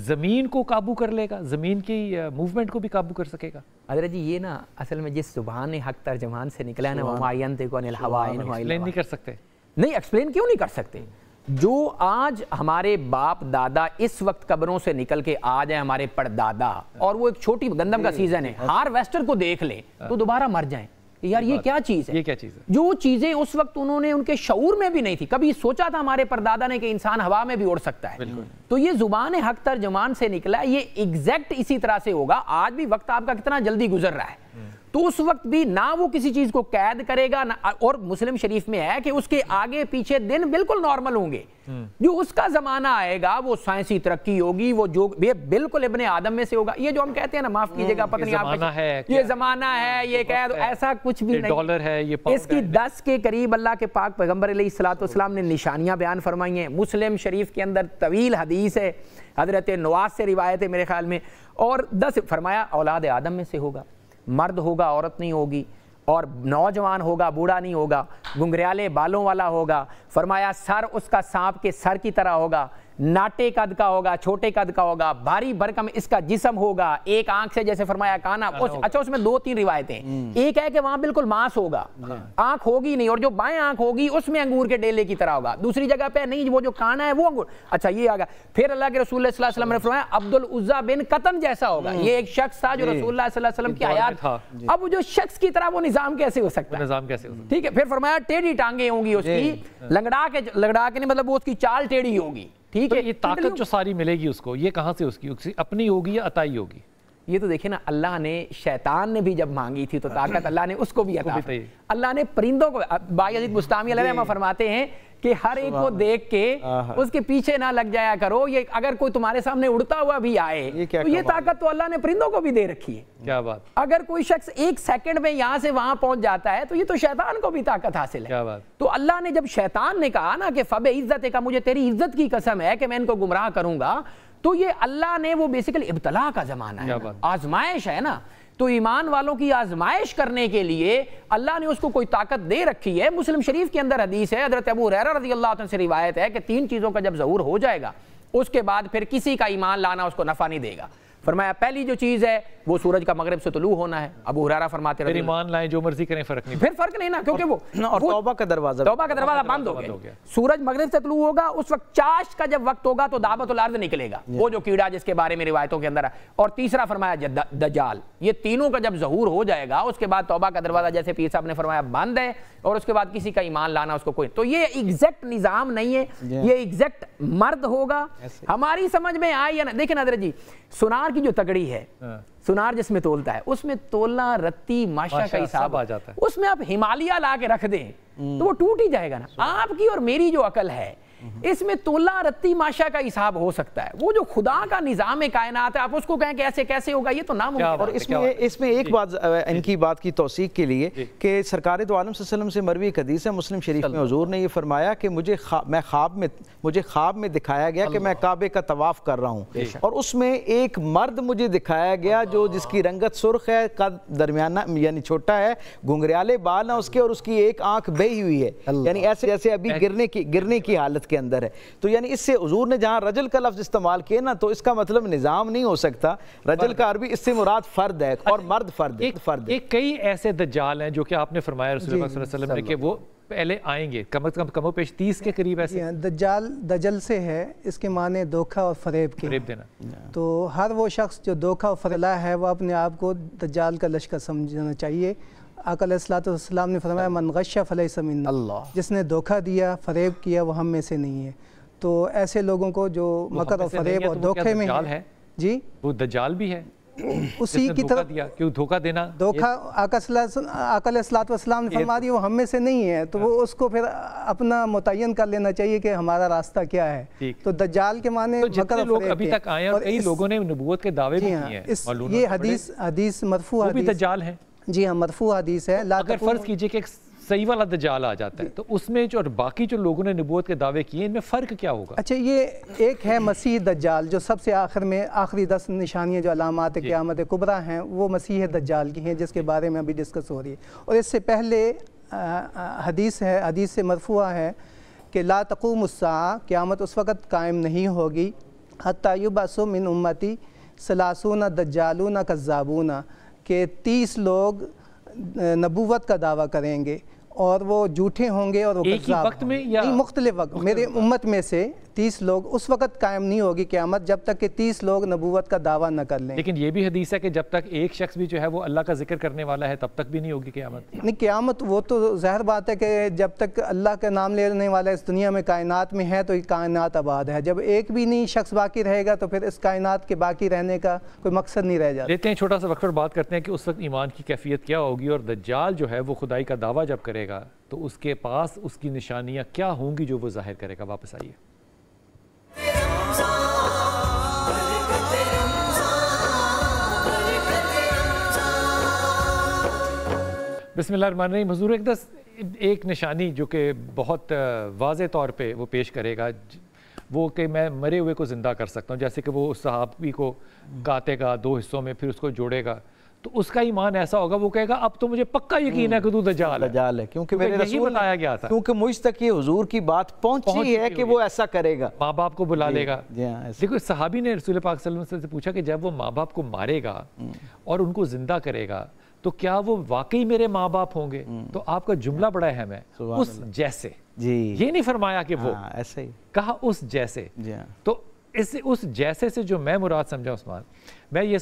زمین کو قابو کر لے گا، زمین کی موومنٹ کو بھی قابو کر سکے گا۔ حضرت جی یہ نا اصل میں جس زبان حق ترجمان سے نکلا ہے نا، وَمَا يَنطِقُ عَنِ الْهَوَىٰ إِنْ هُوَ إِلَّا وَحْيٌ، ایکسپلین نہیں کر سکتے؟ نہیں، ایکسپلین کیوں نہیں کر سکتے؟ جو آج ہمارے باپ دادا اس وقت قبروں سے نکل کے آ جائیں، ہمارے پردادا، اور وہ ایک چھوٹی گندم کا سیزن ہے، ہارویسٹر کو دیکھ لیں تو دوبارہ مر جائیں، یار یہ کیا چیز ہے؟ یہ کیا چیز ہے؟ جو چیزیں اس وقت انہوں نے ان کے شعور میں بھی نہیں تھی، کبھی سوچا تھا ہمارے پردادا نے کہ انسان ہوا میں بھی اڑ سکتا ہے، تو یہ زبان حق ترجمان سے نکلا ہے، یہ ایگزیکٹ اسی طرح سے ہوگا۔ آج بھی وقت آپ کا کتنا جلدی گزر رہا ہے، تو اس وقت بھی نہ وہ کسی چیز کو قید کرے گا، اور مسلم شریف میں ہے کہ اس کے آگے پیچھے دن بالکل نارمل ہوں گے، جو اس کا زمانہ آئے گا وہ سائنسی ترقی ہوگی، وہ جو بالکل ابن آدم میں سے ہوگا۔ یہ جو ہم کہتے ہیں نا، معاف کیجیے گا، پتہ نہیں آپ یہ زمانہ ہے، یہ قید، ایسا کچھ بھی نہیں، ڈالر ہے، یہ اس کی 10 کے قریب اللہ کے پاک پیغمبر علیہ الصلوۃ والسلام نے نشانیاں بیان فرمائی ہیں۔ مسلم شریف کے اندر طویل حدیث ہے، حضرت نواس سے روایت ہے میرے خیال میں، اور 10 فرمایا اولاد آدم میں سے ہوگا، مرد ہوگا عورت نہیں ہوگی، اور نوجوان ہوگا بوڑھا نہیں ہوگا، گنگریالے بالوں والا ہوگا، فرمایا سر اس کا سانپ کے سر کی طرح ہوگا، ناٹے قد کا ہوگا، چھوٹے قد کا ہوگا، بھاری بھرکم اس کا جسم ہوگا، ایک آنکھ سے جیسے فرمایا کانا۔ اچھا، اس میں 2-3 روایتیں، ایک ہے کہ وہاں بالکل ماس ہوگا، آنکھ ہوگی نہیں، اور جو بائیں آنکھ ہوگی اس میں انگور کے ڈیلے کی طرح ہوگا، دوسری جگہ پہ نہیں، وہ جو کانا ہے وہ انگور۔ اچھا، یہ آگا پھر اللہ کے رسول صلی اللہ علیہ وسلم نے فرمایا عبد العزیٰ بن قطن جیسا ہوگا، یہ ایک شخص تھا جو رسول اللہ صلی اللہ علیہ وسلم کی حیات تھا، اب وہ جو شخص کی طرح وہ نظام کیسے ہو سکتا ہے؟ ٹھیک ہے، پھر فرمایا ٹیڑھی ٹانگیں ہوں گی اس کی، لنگڑا کے نہیں، مطلب وہ اس کی چال ٹیڑھی ہوگی، ٹھیک ہے۔ یہ طاقت جو ساری ملے گی اس کو، یہ کہاں سے اس کی اپنی ہوگی یا عطائی ہوگی؟ یہ تو دیکھیں نا، اللہ نے شیطان نے بھی جب مانگی تھی تو طاقت اللہ نے اس کو بھی عطا کی، اللہ نے پرندوں کو، بایزید بستامی علیہ رحمہ فرماتے ہیں کہ ہر ایک کو دیکھ کے اس کے پیچھے نہ لگ جایا کرو، یہ اگر کوئی تمہارے سامنے اڑتا ہوا بھی آئے تو یہ طاقت تو اللہ نے پرندوں کو بھی دے رکھی ہے۔ کیا بات! اگر کوئی شخص 1 سیکنڈ میں یہاں سے وہاں پہنچ جاتا ہے تو یہ تو شیطان کو بھی طاقت حاصل ہے۔ کیا بات! تو اللہ نے جب شیطان نے کہا نا کہ فَبِعِزَّتِكَ، مجھے تیری عزت کی قسم ہے کہ میں ان کو گمراہ کروں گا، تو یہ اللہ نے وہ بیسیکلی ابتلا کا زمانہ ہے، آزمائش ہے نا، تو ایمان والوں کی آزمائش کرنے کے لیے اللہ نے اس کو کوئی طاقت دے رکھی ہے۔ مسلم شریف کے اندر حدیث ہے، حضرت ابو ہریرہ رضی اللہ عنہ سے روایت ہے کہ 3 چیزوں کا جب ظہور ہو جائے گا اس کے بعد پھر کسی کا ایمان لانا اس کو نفع نہیں دے گا۔ فرمایا پہلی جو چیز ہے وہ سورج کا مغرب سے طلوع ہونا ہے، ابو ہریرہ فرماتے ہیں ایمان لائیں جو مرضی کریں، فرق نہیں، پھر فرق نہیں نا، کیونکہ وہ اور توبہ کا دروازہ بند ہو گیا، سورج مغرب سے طلوع ہوگا، اس وقت چاشت کا جب وقت ہوگا تو دعوت الارض نکلے گا، وہ جو کیڑا جس کے بارے میں روایتوں کے اندر ہے، اور تیسرا فرمایا دجال۔ یہ تینوں کا جب ظہور ہو جائے گا اس کے بعد توبہ کا دروازہ جیسے پیر صاحب نے فرمایا بند ہے، اور اس کے بعد کسی کا ایمان لانا اس کو کوئی، تو یہ ایگزیکٹ نظام نہیں ہے، یہ ایگزیکٹ مرد ہوگا۔ ہماری سمجھ میں آئی ہے نا، دیکھیں حضرت جی، سونار کی جو تگڑی ہے، سونار جس میں تولتا ہے، اس میں تولنا رتی ماشا کا حساب آ جاتا ہے، اس میں آپ ہمالیہ لا کے رکھ دیں تو وہ ٹوٹ ہی جائے گا نا۔ آپ کی اور میری جو عقل ہے اس میں تولنا رتی ماشا کا حساب ہو سکتا ہے، وہ جو خدا کا نظام کائنات ہے آپ اس کو کہیں کہ ایسے کیسے ہوگا، یہ تو ناممکن ہے۔ اور اس میں ایک بات ان کی بات کی توثیق کے لیے کہ سرکار دو عالم صلی اللہ علیہ وسلم سے مروی ایک حدیث ہے مسلم شریف میں، حضور نے یہ فرمایا کہ مجھے خواب میں دکھایا گیا کہ میں کعبے کا طواف کر رہا ہوں، اور اس میں ایک مرد مجھے دکھایا گیا جو جس کی رنگت سرخ ہے، قد درمیانہ یعنی چھوٹا ہے، گھنگریالے بال ہیں اس کے، اور اس کی ایک آنکھ بہی ہوئی ہے، یعنی ایسے جیسے ابھی گرنے کی حالت کے اندر ہے. تو یعنی اس سے حضور نے جہاں رجل کا لفظ استعمال کیا نا تو اس کا مطلب نظام نہیں ہو سکتا. رجل کا عربی اس سے مراد فرد ہے اور مرد فرد ہے. کئی ایسے دجال ہیں جو کہ آپ نے فرمایا رسول اللہ صلی اللہ علیہ وسلم نے کہ وہ پہلے آئیں گے, کم از کم و بیش 30 کے قریب ایسے. دجل سے ہے, اس کے معنی دھوکہ اور فریب کے, فریب دینا. تو ہر وہ شخص جو دھوکہ اور فریب ہے وہ اپنے آپ کو دجال کا لشکر سمجھنا چاہیے. آقا علیہ الصلوۃ والسلام نے فرمایا من غش فلیس منا, جس نے دھوکہ دیا فریب کیا وہ ہم میں سے نہیں ہے. تو ایسے لوگوں کو جو مکر اور فریب اور دھوکے میں ہے, جی وہ دجال بھی ہے اسی کی طرف کیوں دھوکہ دینا. دھوکہ آقا علیہ الصلوۃ والسلام نے فرما دیا وہ ہم میں سے نہیں ہے, تو وہ اس کو پھر اپنا متعین کر لینا چاہیے کہ ہمارا راستہ کیا ہے. تو دجال کے معنی جتنے لوگ ابھی تک آئے ہیں اور کئی لوگوں نے نبوت کے دعوے بھی کیے ہیں, یہ حدیث مرفوع حدیث بھی دجال ہیں. جی ہاں مرفوع حدیث ہے. اگر فرض کیجئے کہ ایک صحیح والا دجال آ جاتا ہے تو اس میں جو اور باقی جو لوگوں نے نبوت کے دعوے کیے ان میں فرق کیا ہوگا؟ اچھا, یہ ایک ہے مسیح دجال جو سب سے آخر میں آخری 10 نشانیاں جو علامات قیامت کبریٰ ہیں وہ مسیح دجال کی ہیں جس کے بارے میں ابھی ڈسکس ہو رہی ہے. اور اس سے پہلے حدیث ہے, حدیث سے مرفوع ہے کہ لا تقوم الساعہ, قیامت اس وقت قائم نہیں ہوگی حتی یبعث من امتی 30 دجالون کذابون, کہ 30 لوگ نبوت کا دعویٰ کریں گے اور وہ جھوٹے ہوں گے اور وہ کذاب وقت میں یا مختلف وقت. میرے امت میں سے 30 لوگ, اس وقت قائم نہیں ہوگی قیامت جب تک کہ 30 لوگ نبوت کا دعویٰ نہ کر لیں. لیکن یہ بھی حدیث ہے کہ جب تک ایک شخص بھی جو ہے وہ اللہ کا ذکر کرنے والا ہے تب تک بھی نہیں ہوگی قیامت. نہیں, قیامت وہ تو ظاہر بات ہے کہ جب تک اللہ کا نام لینے والا اس دنیا میں کائنات میں ہے تو یہ کائنات آباد ہے. جب ایک بھی نہیں شخص باقی رہے گا تو پھر اس کائنات کے باقی رہنے کا کوئی مقصد نہیں رہ جاتا. لیتے ہیں چھوٹا سا وقت پر بات کرتے ہیں کہ اس وقت ایمان کی کیفیت کیا ہوگی اور دجال جو ہے وہ خدائی کا دعویٰ جب کرے گا تو اس کے پاس اس کی نشانیاں کیا ہوں گی جو وہ ظاہر کرے گا. واپس آئیے. بسم اللہ الرحمن الرحیم. حضور اقدس ایک نشانی جو کہ بہت واضح طور پہ وہ پیش کرے گا وہ کہ میں مرے ہوئے کو زندہ کر سکتا ہوں, جیسے کہ وہ اس صحابی کو کاٹے گا 2 حصوں میں پھر اس کو جوڑے گا, تو اس کا ایمان ایسا ہوگا وہ کہے گا اب تو مجھے پکا یقین ہے کہ تو دجال ہے, کیونکہ میرے رسول بتایا گیا تھا, کیونکہ مجھ تک یہ حضور کی بات پہنچی ہے کہ وہ ایسا کرے گا, ماں باپ کو بلا لے گا. دیکھو صحابی نے رسول پاک صلی اللہ علیہ وسلم سے پوچھا کہ جب وہ ماں باپ کو مارے گا اور ان کو زندہ کرے گا تو کیا وہ واقعی میرے ماں باپ ہوں گے؟ تو آپ کا جملہ بڑا اہم ہے, اس جیسے. یہ نہیں فرمایا کہ وہ, ایسے ہی کہا اس جیسے. تو اس جیسے سے جو میں مراد سمجھا عثمان, میں یہ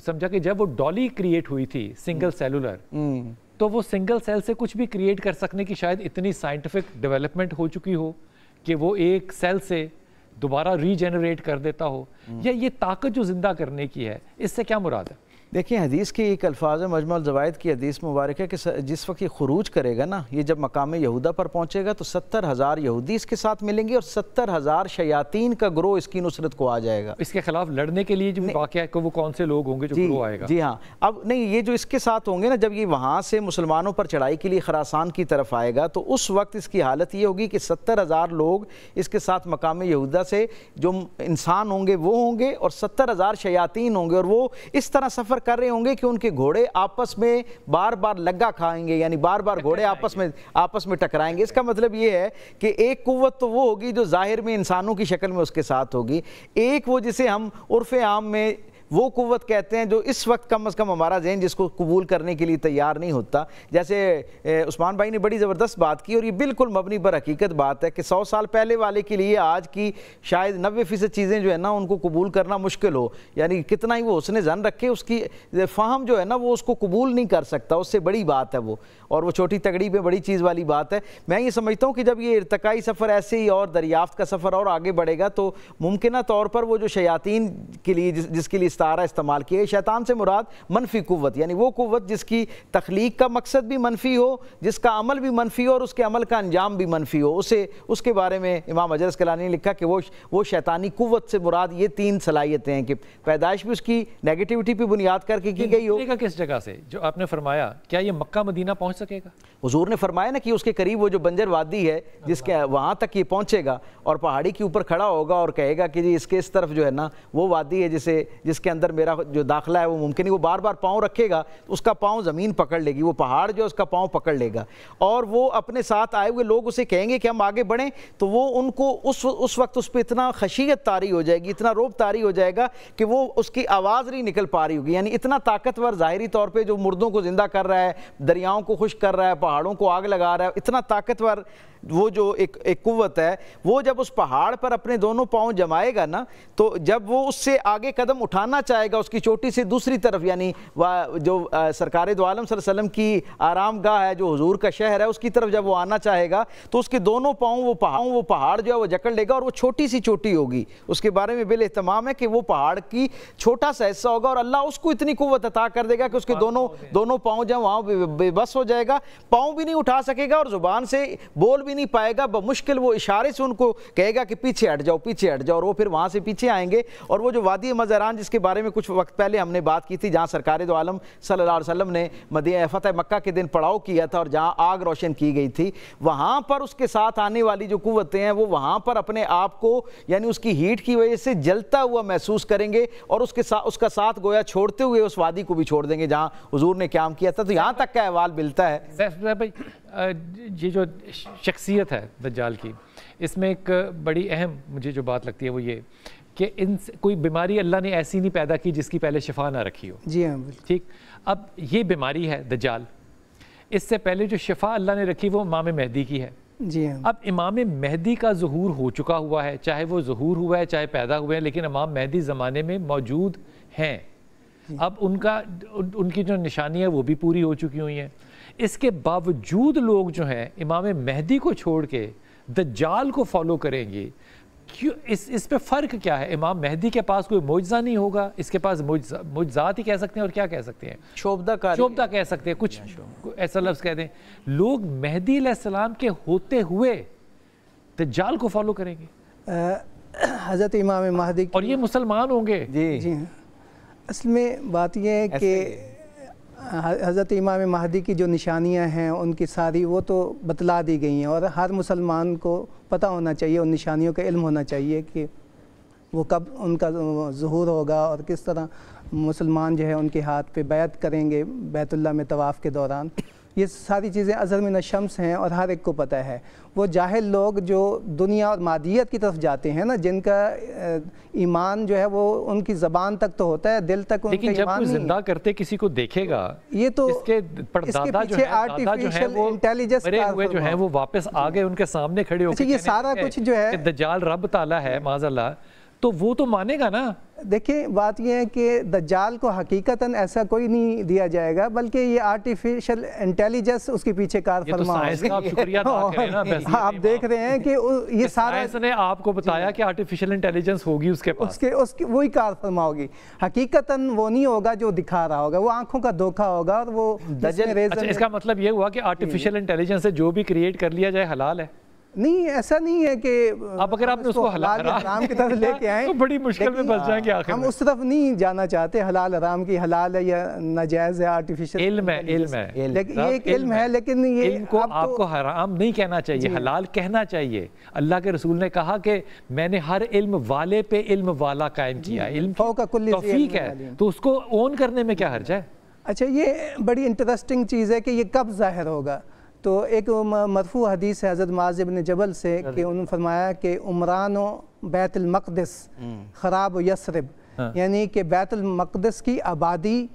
سمجھا کہ جب وہ ڈالی کریٹ ہوئی تھی سنگل سیلولر, تو وہ سنگل سیل سے کچھ بھی کریٹ کر سکنے کی شاید اتنی سائنٹیفک ڈیولپمنٹ ہو چکی ہو کہ وہ ایک سیل سے دوبارہ ری جنریٹ کر دیتا ہو, یا یہ طاقت جو زندہ کرنے کی ہے اس سے کیا مراد ہے؟ دیکھیں حدیث کی ایک الفاظ مجمع الزوائد کی حدیث مبارک ہے کہ جس وقت یہ خروج کرے گا نا, یہ جب مقام یہودہ پر پہنچے گا تو 70,000 یہودی اس کے ساتھ ملیں گے اور 70,000 شیاطین کا گروہ اس کی نصرت کو آ جائے گا. اس کے خلاف لڑنے کے لیے جو واقعہ ہے کہ وہ کون سے لوگ ہوں گے جو گروہ آئے گا؟ جی ہاں, اب نہیں, یہ جو اس کے ساتھ ہوں گے نا جب یہ وہاں سے مسلمانوں پر چڑھائی کے لیے خراسان کی طرف آئے گا تو اس وقت اس کی حالت یہ ہوگی کہ 70,000 لوگ اس کے ساتھ مقام یہودہ سے جو انسان ہوں گے وہ ہوں گے اور 70,000 شیاطین ہوں گے, اور وہ اس طرح سفر کر رہے ہوں گے کہ ان کے گھوڑے آپس میں بار بار لگا کھائیں گے, یعنی بار بار گھوڑے آپس میں ٹکرائیں گے. اس کا مطلب یہ ہے کہ ایک قوت تو وہ ہوگی جو ظاہر میں انسانوں کی شکل میں اس کے ساتھ ہوگی, ایک وہ جسے ہم عرف عام میں وہ قوت کہتے ہیں جو اس وقت کم از کم ہمارا ذہن جس کو قبول کرنے کے لیے تیار نہیں ہوتا. جیسے عثمان بھائی نے بڑی زبردست بات کی اور یہ بالکل مبنی پر حقیقت بات ہے کہ 100 سال پہلے والے کے لیے آج کی شاید 90% چیزیں جو ہے نا ان کو قبول کرنا مشکل ہو, یعنی کتنا ہی وہ حسن ظن رکھے اس کی فہم جو ہے نا وہ اس کو قبول نہیں کر سکتا, اس سے بڑی بات ہے وہ, اور وہ چھوٹی تگڑی پہ بڑی چیز والی بات ہے. میں یہ سمجھتا ہوں کہ جب یہ ارتقائی سفر ایسے ہی اور دریافت کا سفر اور آگے بڑھے گا تو ممکنہ طور پر وہ جو شیاطین کے لیے جس کے لیے استعارہ استعمال کیا, شیطان سے مراد منفی قوت, یعنی وہ قوت جس کی تخلیق کا مقصد بھی منفی ہو, جس کا عمل بھی منفی ہو اور اس کے عمل کا انجام بھی منفی ہو. اس کے بارے میں امام حجر اسقلانی نے لکھا کہ وہ شیطانی قوت سے مراد یہ 3 صلاحیتیں ہیں کہ پیدائش بھی اس کی نیگیٹیوٹی پہ بنیاد کر کے کی گئی ہو. کس جگہ سے جو آپ نے فرمایا, کیا یہ مکہ مدینہ پہنچ سکے گا؟ حضور نے فرمایا نا کہ اس کے قریب وہ جو بنجر وادی ہے جس کے وہاں تک یہ پہنچے گا اور پہاڑی کے اوپر کھڑا ہوگا اور کہے گا کہ جی اس کے اس طرف جو ہے نا وہ وادی ہے جس کے اندر میرا جو داخلہ ہے وہ ممکن نہیں. وہ بار بار پاؤں رکھے گا تو اس کا پاؤں زمین پکڑ لے گی, وہ پہاڑ جو اس کا پاؤں پکڑ لے گا, اور وہ اپنے ساتھ آئے ہوئے لوگ اسے کہیں گے کہ ہم آگے بڑھیں, تو وہ ان کو اس وقت اس پہ اتنا خشیت طاری ہو جائے گی, اتنا روب طاری ہو جائے گا کہ وہ اس کی آواز نہیں نکل پا رہی ہوگی. یعنی اتنا طاقتور ظاہری طور پہ جو مردوں کو زندہ کر رہا ہے, دریاؤں کو خشک کر رہا ہے, پہاڑوں کو آگ لگا رہا ہے, اتنا طاقتور وہ جو ایک قوت ہے, وہ جب اس پہاڑ پر اپنے دونوں پاؤں جمائے گا نا, تو جب وہ اس سے آگے قدم اٹھانا چاہے گا اس کی چوٹی سے دوسری طرف, یعنی جو سرکار دو عالم صلی اللہ علیہ وسلم کی آرام گاہ ہے, جو حضور کا شہر ہے, اس کی طرف جب وہ آنا چاہے گا تو اس کے دونوں پاؤں وہ پہاڑ جو ہے وہ جکڑ لے گا, اور وہ چھوٹی سی چوٹی ہوگی. اس کے بارے میں بالاہتمام ہے کہ وہ پہاڑ کی چھوٹا سا حصہ ہوگا, اور اللہ اس کو اتنی قوت عطا کر دے گا کہ اس کے دونوں پاؤں جو وہاں بے بس ہو جائے گا, پاؤں بھی نہیں اٹھا سکے گا اور زبان سے بول بھی نہیں پائے گا. بمشکل وہ اشارے سے ان کو کہے گا کہ پیچھے ہٹ جاؤ, پیچھے ہٹ جاؤ, اور وہ پھر وہاں سے پیچھے آئیں گے. اور وہ جو وادی مزران جس کے بارے میں کچھ وقت پہلے ہم نے بات کی تھی, جہاں سرکار دو عالم صلی اللہ علیہ وسلم نے فتح مکہ کے دن پڑاؤ کیا تھا اور جہاں آگ روشن کی گئی تھی, وہاں پر اس کے ساتھ آنے والی جو قوتیں ہیں وہ وہاں پر اپنے آپ کو یعنی اس کی ہیٹ کی وجہ سے جلتا ہوا محسوس کریں گے, اور اس کا ساتھ گویا چھوڑتے ہوئے اس وادی کو بھی چھوڑ دیں گے جہاں حضور نے قیام کیا تھا. تو یہاں تک کا احوال ملتا ہے. یہ جو شخصیت ہے دجال کی, اس میں ایک بڑی اہم مجھے جو بات لگتی ہے وہ یہ کہ ان سے کوئی بیماری اللہ نے ایسی نہیں پیدا کی جس کی پہلے شفا نہ رکھی ہو. جی ہاں, ٹھیک. اب یہ بیماری ہے دجال, اس سے پہلے جو شفا اللہ نے رکھی وہ امام مہدی کی ہے. جی ہاں. اب امام مہدی کا ظہور ہو چکا ہوا ہے, چاہے وہ ظہور ہوا ہے چاہے پیدا ہوئے ہیں, لیکن امام مہدی زمانے میں موجود ہیں. اب ان کی جو نشانی ہے وہ بھی پوری ہو چکی ہوئی ہیں. اس کے باوجود لوگ جو ہیں امام مہدی کو چھوڑ کے دجال کو فالو کریں گے. کیوں؟ اس پہ فرق کیا ہے؟ امام مہدی کے پاس کوئی معجزہ نہیں ہوگا, اس کے پاس معجزات ہی کہہ سکتے ہیں, اور کیا کہہ سکتے ہیں, شوبدہ کہہ سکتے ہیں, کچھ ایسا لفظ کہہ دیں. لوگ مہدی علیہ السلام کے ہوتے ہوئے دجال کو فالو کریں گے, حضرت امام مہدی, اور یہ مسلمان ہوں گے. جی ہاں. اصل میں بات یہ ہے کہ حضرت امام مہدی کی جو نشانیاں ہیں ان کی ساری وہ تو بتلا دی گئی ہیں, اور ہر مسلمان کو پتہ ہونا چاہیے, ان نشانیوں کا علم ہونا چاہیے کہ وہ کب ان کا ظہور ہوگا اور کس طرح مسلمان جو ہے ان کے ہاتھ پہ بیعت کریں گے بیت اللہ میں طواف کے دوران. یہ ساری چیزیں ازہر من الشمس ہیں اور ہر ایک کو پتہ ہے. وہ جاہل لوگ جو دنیا اور مادیت کی طرف جاتے ہیں نا, جن کا ایمان جو ہے وہ ان کی زبان تک تو ہوتا ہے, دل تک ان کا ایمان نہیں. لیکن جب کوئی زندہ کرتے کسی کو دیکھے گا, یہ تو اس کے پردادا جو ہیں وہ واپس آگے ان کے سامنے کھڑے ہو کے یہ سارا کچھ جو ہے دجال رب تعالیٰ ہے معاذ اللہ, تو وہ تو مانے گا نا. دیکھیں بات یہ ہے کہ دجال کو حقیقتاً ایسا کوئی نہیں دیا جائے گا, بلکہ یہ آرٹیفیشل انٹیلیجنس اس کی پیچھے کار فرما ہوگی. آپ دیکھ رہے ہیں کہ یہ سارا سائنس نے آپ کو بتایا کہ آرٹیفیشل انٹیلیجنس ہوگی اس کے پاس, اس کی وہی کار فرما ہوگی. حقیقتاً وہ نہیں ہوگا جو دکھا رہا ہوگا, وہ آنکھوں کا دھوکہ ہوگا. اور وہ اس کا مطلب یہ ہوا کہ آرٹیفیشل انٹیلیجنس سے جو بھی کریٹ کر لیا جائے حلال ہے. نہیں, ایسا نہیں ہے کہ اب اگر آپ نے اس کو حلال حرام کی طرف لے کے آئیں تو بڑی مشکل میں پھنس جائیں گے. آخر ہم اس طرف نہیں جانا چاہتے, حلال حرام کی, حلال ہے یا ناجائز ہے, آرٹیفیشل علم ہے. یہ ایک علم ہے, لیکن یہ علم کو آپ کو حرام نہیں کہنا چاہیے, حلال کہنا چاہیے. اللہ کے رسول نے کہا کہ میں نے ہر علم والے پہ علم والا قائم کیا. علم توفیق ہے, تو اس کو اون کرنے میں کیا حرج ہے. اچھا, یہ بڑی انٹرسٹنگ چیز ہے کہ یہ کب ظاہر ہوگا. تو ایک مرفوع حدیث ہے حضرت معاذ بن جبل سے کہ انہوں نے فرمایا کہ عمران و بیت المقدس خراب و یثرب, یعنی کہ بیت المقدس کی آبادی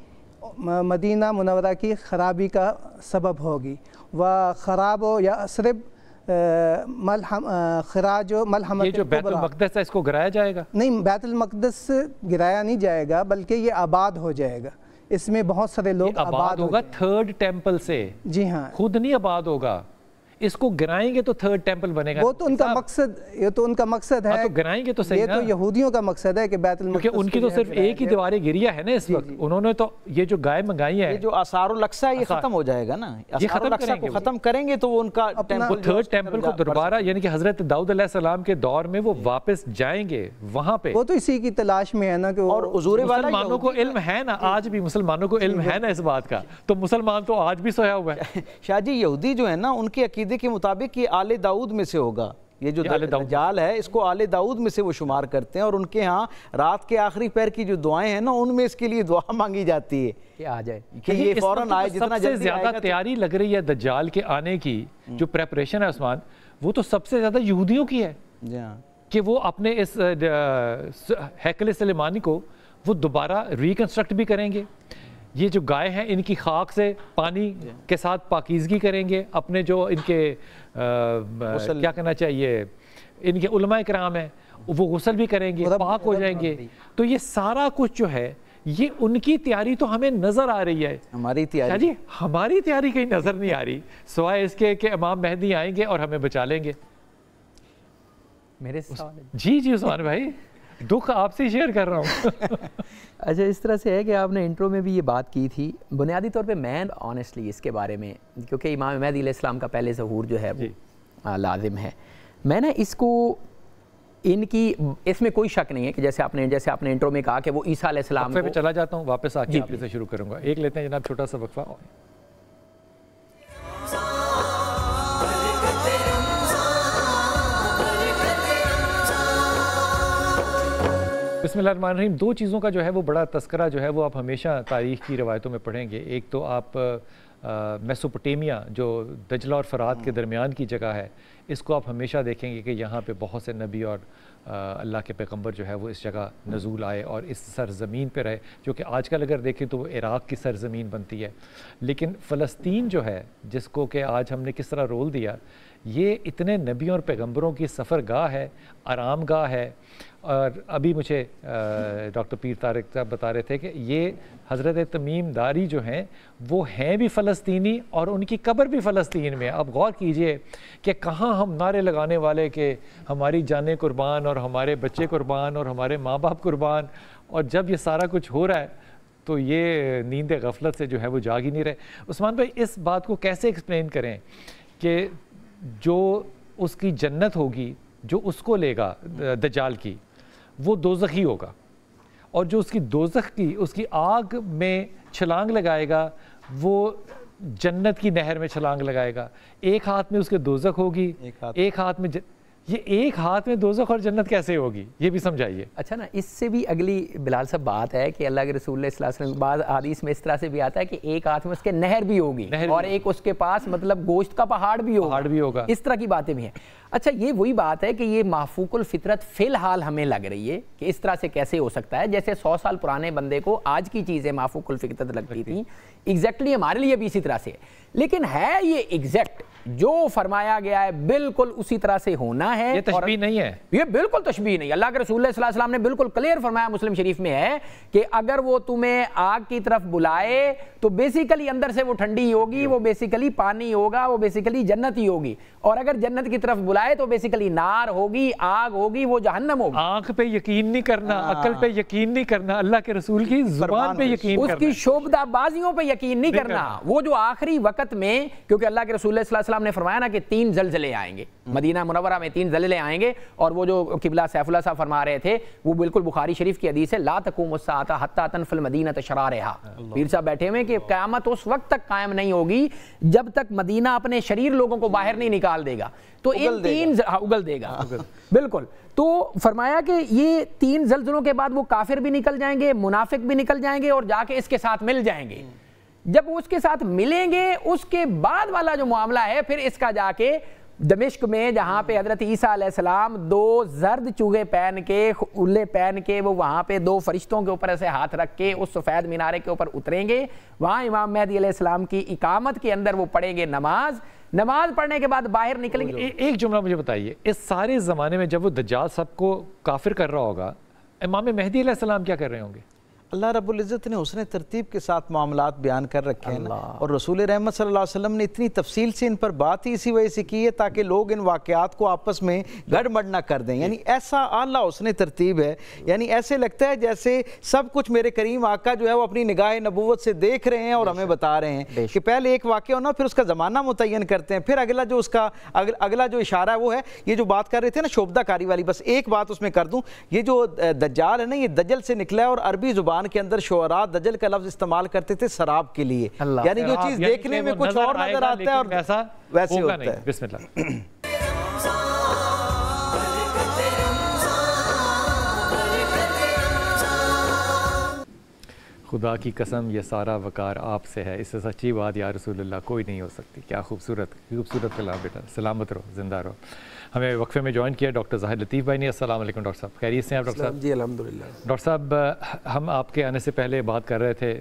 مدینہ منورہ کی خرابی کا سبب ہوگی. و خراب و یثرب خراج و ملحمت. یہ جو بیت المقدس ہے اس کو گرایا جائے گا؟ نہیں, بیت المقدس گرایا نہیں جائے گا, بلکہ یہ آباد ہو جائے گا. اس میں بہت سارے لوگ آباد ہوگا تھرڈ ٹیمپل سے. جی ہاں, خود نہیں آباد ہوگا, اس کو گرائیں گے تو تھرڈ ٹیمپل بنے گا. وہ تو ان کا مقصد, یہ تو ان کا مقصد ہے. تو گرائیں گے تو صحیح نا, یہ تو یہودیوں کا مقصد ہے کہ بیت المقدس, کیونکہ ان کی تو صرف ایک ہی دیواریں گریا ہے نا اس وقت. انہوں نے تو یہ جو گائے منگائی ہے, یہ جو آثار الاقصیٰ یہ ختم ہو جائے گا نا, یہ ختم کریں گے تو وہ ان کا تھرڈ ٹیمپل کو دوبارہ, یعنی کہ حضرت داؤد علیہ السلام کے دور میں وہ واپس جائیں گے وہاں پہ. وہ تو اسی کی تلاش میں ہے نا. اور حضور والا مسلمانوں کو علم ہے نا, آج بھی مسلمانوں کو علم ہے نا اس بات کا, تو مسلمان تو آج بھی سویا ہوا ہے. شاہ جی, یہودی جو ہے نا ان کے عقیدے کے مطابق یہ آل داؤد میں سے ہوگا, یہ جو دجال ہے اس کو آل داؤد میں سے وہ شمار کرتے ہیں، اور ان کے ہاں رات کے آخری پہر کی جو دعائیں ہیں نا ان میں اس کے لیے دعا مانگی جاتی ہے کہ آ جائے، کہ یہ فوراً آئے، جتنا جلدی زیادہ تیاری لگ رہی ہے دجال کے آنے کی، جو پریپریشن ہے عثمان، وہ تو سب سے زیادہ یہودیوں کی ہے کہ وہ اپنے اس ہیکل سلیمانی کو وہ دوبارہ ریکنسٹرکٹ بھی کریں گے، یہ جو گائے ہیں ان کی خاک سے پانی کے ساتھ پاکیزگی کریں گے، اپنے جو ان کے کیا کہنا چاہیے ان کے علماء کرام ہیں وہ غسل بھی کریں گے، پاک ہو جائیں گے. تو یہ سارا کچھ جو ہے یہ ان کی تیاری تو ہمیں نظر آ رہی ہے، ہماری تیاری جی ہماری تیاری کہیں نظر نہیں آ رہی سوائے اس کے کہ امام مہدی آئیں گے اور ہمیں بچا لیں گے. میرے سوال جی عثمان بھائی دکھ آپ سے شیئر کر رہا ہوں. اچھا اس طرح سے ہے کہ آپ نے انٹرو میں بھی یہ بات کی تھی، بنیادی طور پہ میں آنیسٹلی اس کے بارے میں، کیونکہ امام مہدی علیہ السلام کا پہلے ظہور جو ہے وہ لازم ہے، میں نے اس کو ان کی اس میں کوئی شک نہیں ہے کہ جیسے آپ نے انٹرو میں کہا کہ وہ عیسیٰ علیہ السلام کو چلا جاتا ہوں واپس آ کے آپ سے شروع کروں گا. ایک لیتے ہیں جناب چھوٹا سا وقفہ. بسم اللہ الرحمن الرحیم. دو چیزوں کا جو ہے وہ بڑا تذکرہ جو ہے وہ آپ ہمیشہ تاریخ کی روایتوں میں پڑھیں گے. ایک تو آپ میسوپوٹیمیا جو دجلہ اور فرات کے درمیان کی جگہ ہے، اس کو آپ ہمیشہ دیکھیں گے کہ یہاں پہ بہت سے نبی اور اللہ کے پیغمبر جو ہے وہ اس جگہ نزول آئے اور اس سرزمین پہ رہے، جو کہ آج کل اگر دیکھیں تو وہ عراق کی سرزمین بنتی ہے. لیکن فلسطین جو ہے جس کو کہ آج ہم نے کس طرح رول دیا، یہ اتنے نبیوں اور پیغمبروں کی سفر گاہ ہے، آرام گاہ ہے. اور ابھی مجھے ڈاکٹر پیر طارق صاحب بتا رہے تھے کہ یہ حضرت تمیم داری جو ہیں وہ ہیں بھی فلسطینی اور ان کی قبر بھی فلسطین میں. آپ غور کیجئے کہ کہاں ہم نعرے لگانے والے کہ ہماری جانیں قربان اور ہمارے بچے قربان اور ہمارے ماں باپ قربان، اور جب یہ سارا کچھ ہو رہا ہے تو یہ نیند غفلت سے جو ہے وہ جاگ ہی نہیں رہے. عثمان بھائی اس بات کو کیسے ایکسپلین کریں کہ جو اس کی جنت ہوگی جو اس کو لے گا دجال کی، وہ دوزخی ہوگا، اور جو اس کی دوزخ کی اس کی آگ میں چھلانگ لگائے گا وہ جنت کی نہر میں چھلانگ لگائے گا. ایک ہاتھ میں اس کے دوزخ ہوگی، ایک ہاتھ میں یہ ایک ہاتھ میں دوزخ اور جنت کیسے ہوگی یہ بھی سمجھائیے. اچھا نا، اس سے بھی اگلی بلال صاحب بات ہے کہ اللہ کے رسول اللہ صلی اللہ علیہ وسلم بعض حدیث میں اس طرح سے بھی آتا ہے کہ ایک ہاتھ میں اس کے نہر بھی ہوگی اور ایک اس کے پاس مطلب گوشت کا پہاڑ بھی ہوگا، اس طرح کی باتیں بھی ہیں. اچھا یہ وہی بات ہے کہ یہ محفوق الفطرت فی الحال ہمیں لگ رہی ہے کہ اس طرح سے کیسے ہو سکتا ہے، جیسے 100 سال پرانے بندے کو آج کی چیزیں محفوق الفطرت لگتی تھیں، ایگزیکٹلی ہمارے لیے بھی اسی طرح سے. لیکن ہے یہ ایگزیکٹ جو فرمایا گیا ہے بالکل اسی طرح سے ہونا ہے، یہ تشبیہ نہیں ہے، یہ بالکل تشبیہ نہیں. اللہ کے رسول اللہ صلی اللہ علیہ وسلم نے بالکل کلیئر فرمایا، مسلم شریف میں ہے کہ اگر وہ تمہیں آگ کی طرف بلائے تو بیسیکلی اندر سے وہ ٹھنڈی ہوگی، وہ بیسیکلی پانی ہوگا، وہ بیسیکلی جنت ہی ہوگی. اور اگر جنت کی طرف بلائے تو بیسیکلی نار ہوگی، آگ ہوگی، وہ جہنم ہوگی. آنکھ پہ یقین نہیں کرنا، عقل پہ یقین نہیں کرنا، اللہ کے رسول کی زبان پہ یقین کرنا، اس کی شعبدہ بازیوں پہ یقین نہیں کرنا. وہ جو آخری وقت میں، کیونکہ اللہ کے رسول صلی اللہ علیہ وسلم نے فرمایا نا کہ 3 زلزلے آئیں گے مدینہ منورہ میں، 3 زلزلے آئیں گے. اور وہ جو قبلہ سیف اللہ صاحب فرما رہے تھے وہ بالکل بخاری شریف کی حدیث ہے، لا تقوم الساعۃ حتی تنفی المدینۃ شرارہا. پیر صاحب بیٹھے ہوئے کہ قیامت اس وقت تک قائم نہیں ہوگی جب تک مدینہ اپنے شریر لوگوں کو باہر نہیں نکال دے گا. تو ان 3 اگل دے گا بالکل. تو فرمایا کہ یہ 3 زلزلوں کے بعد وہ کافر بھی نکل جائیں گے، منافق بھی نکل جائیں گے اور جا کے اس کے ساتھ مل جائیں گے. جب وہ اس کے ساتھ ملیں گے اس کے بعد والا جو معاملہ ہے پھر اس کا جا کے دمشق میں جہاں پہ حضرت عیسیٰ علیہ السلام 2 زرد چوگے پہن کے اولے پہن کے وہ وہاں پہ 2 فرشتوں کے اوپر ایسے ہاتھ رکھ کے اس سفید مینارے کے اوپر اتریں گے. وہاں امام مہدی علیہ السلام کی اقامت کے اندر وہ پڑھیں گے نماز پڑھنے کے بعد باہر نکلیں گے. ایک جملہ مجھے بتائیے، اس سارے زمانے میں جب وہ دجال سب کو کافر کر رہا ہوگا، امام مہدی علیہ السلام کیا کر رہے ہوں گے؟ اللہ رب العزت نے حسن ترتیب کے ساتھ معاملات بیان کر رکھے ہیں، اور رسول رحمت صلی اللہ علیہ وسلم نے اتنی تفصیل سے ان پر بات ہی اسی وجہ سے کی ہے تاکہ لوگ ان واقعات کو آپس میں گڑبڑ نہ کر دیں. یعنی ایسا اعلیٰ حسن ترتیب ہے، یعنی ایسے لگتا ہے جیسے سب کچھ میرے کریم آقا جو ہے وہ اپنی نگاہ نبوت سے دیکھ رہے ہیں اور ہمیں بتا رہے ہیں کہ پہلے ایک واقعہ ہونا، پھر اس کا زمانہ متعین کرتے ہیں، پھر اگلا جو اس کا اگلا جو اشارہ ہے وہ ہے یہ جو بات کر رہے تھے نا شعبدہ کاری والی. بس ایک بات اس میں کر دوں، یہ جو دجال ہے نا یہ دجل سے نکلا ہے، اور عربی زبان کے اندر شعراء دجل کا لفظ استعمال کرتے تھے سراب کے لیے، یعنی جو چیز دیکھنے میں کچھ اور نظر آتا ہے اور ویسے ہوتا ہے. بسم اللہ. خدا کی قسم یہ سارا وقار آپ سے ہے، اس سے سچی بات یا رسول اللہ کوئی نہیں ہو سکتی۔ کیا خوبصورت کلام بیٹا، سلامت رہو، زندہ رہو۔ ہمیں وقفے میں جوائن کیا ڈاکٹر ظاہر لطیف بھائی نے۔ السلام علیکم ڈاکٹر صاحب، خیریت سے ہیں آپ ڈاکٹر صاحب؟ جی الحمدللہ۔ ڈاکٹر صاحب ہم آپ کے آنے سے پہلے بات کر رہے تھے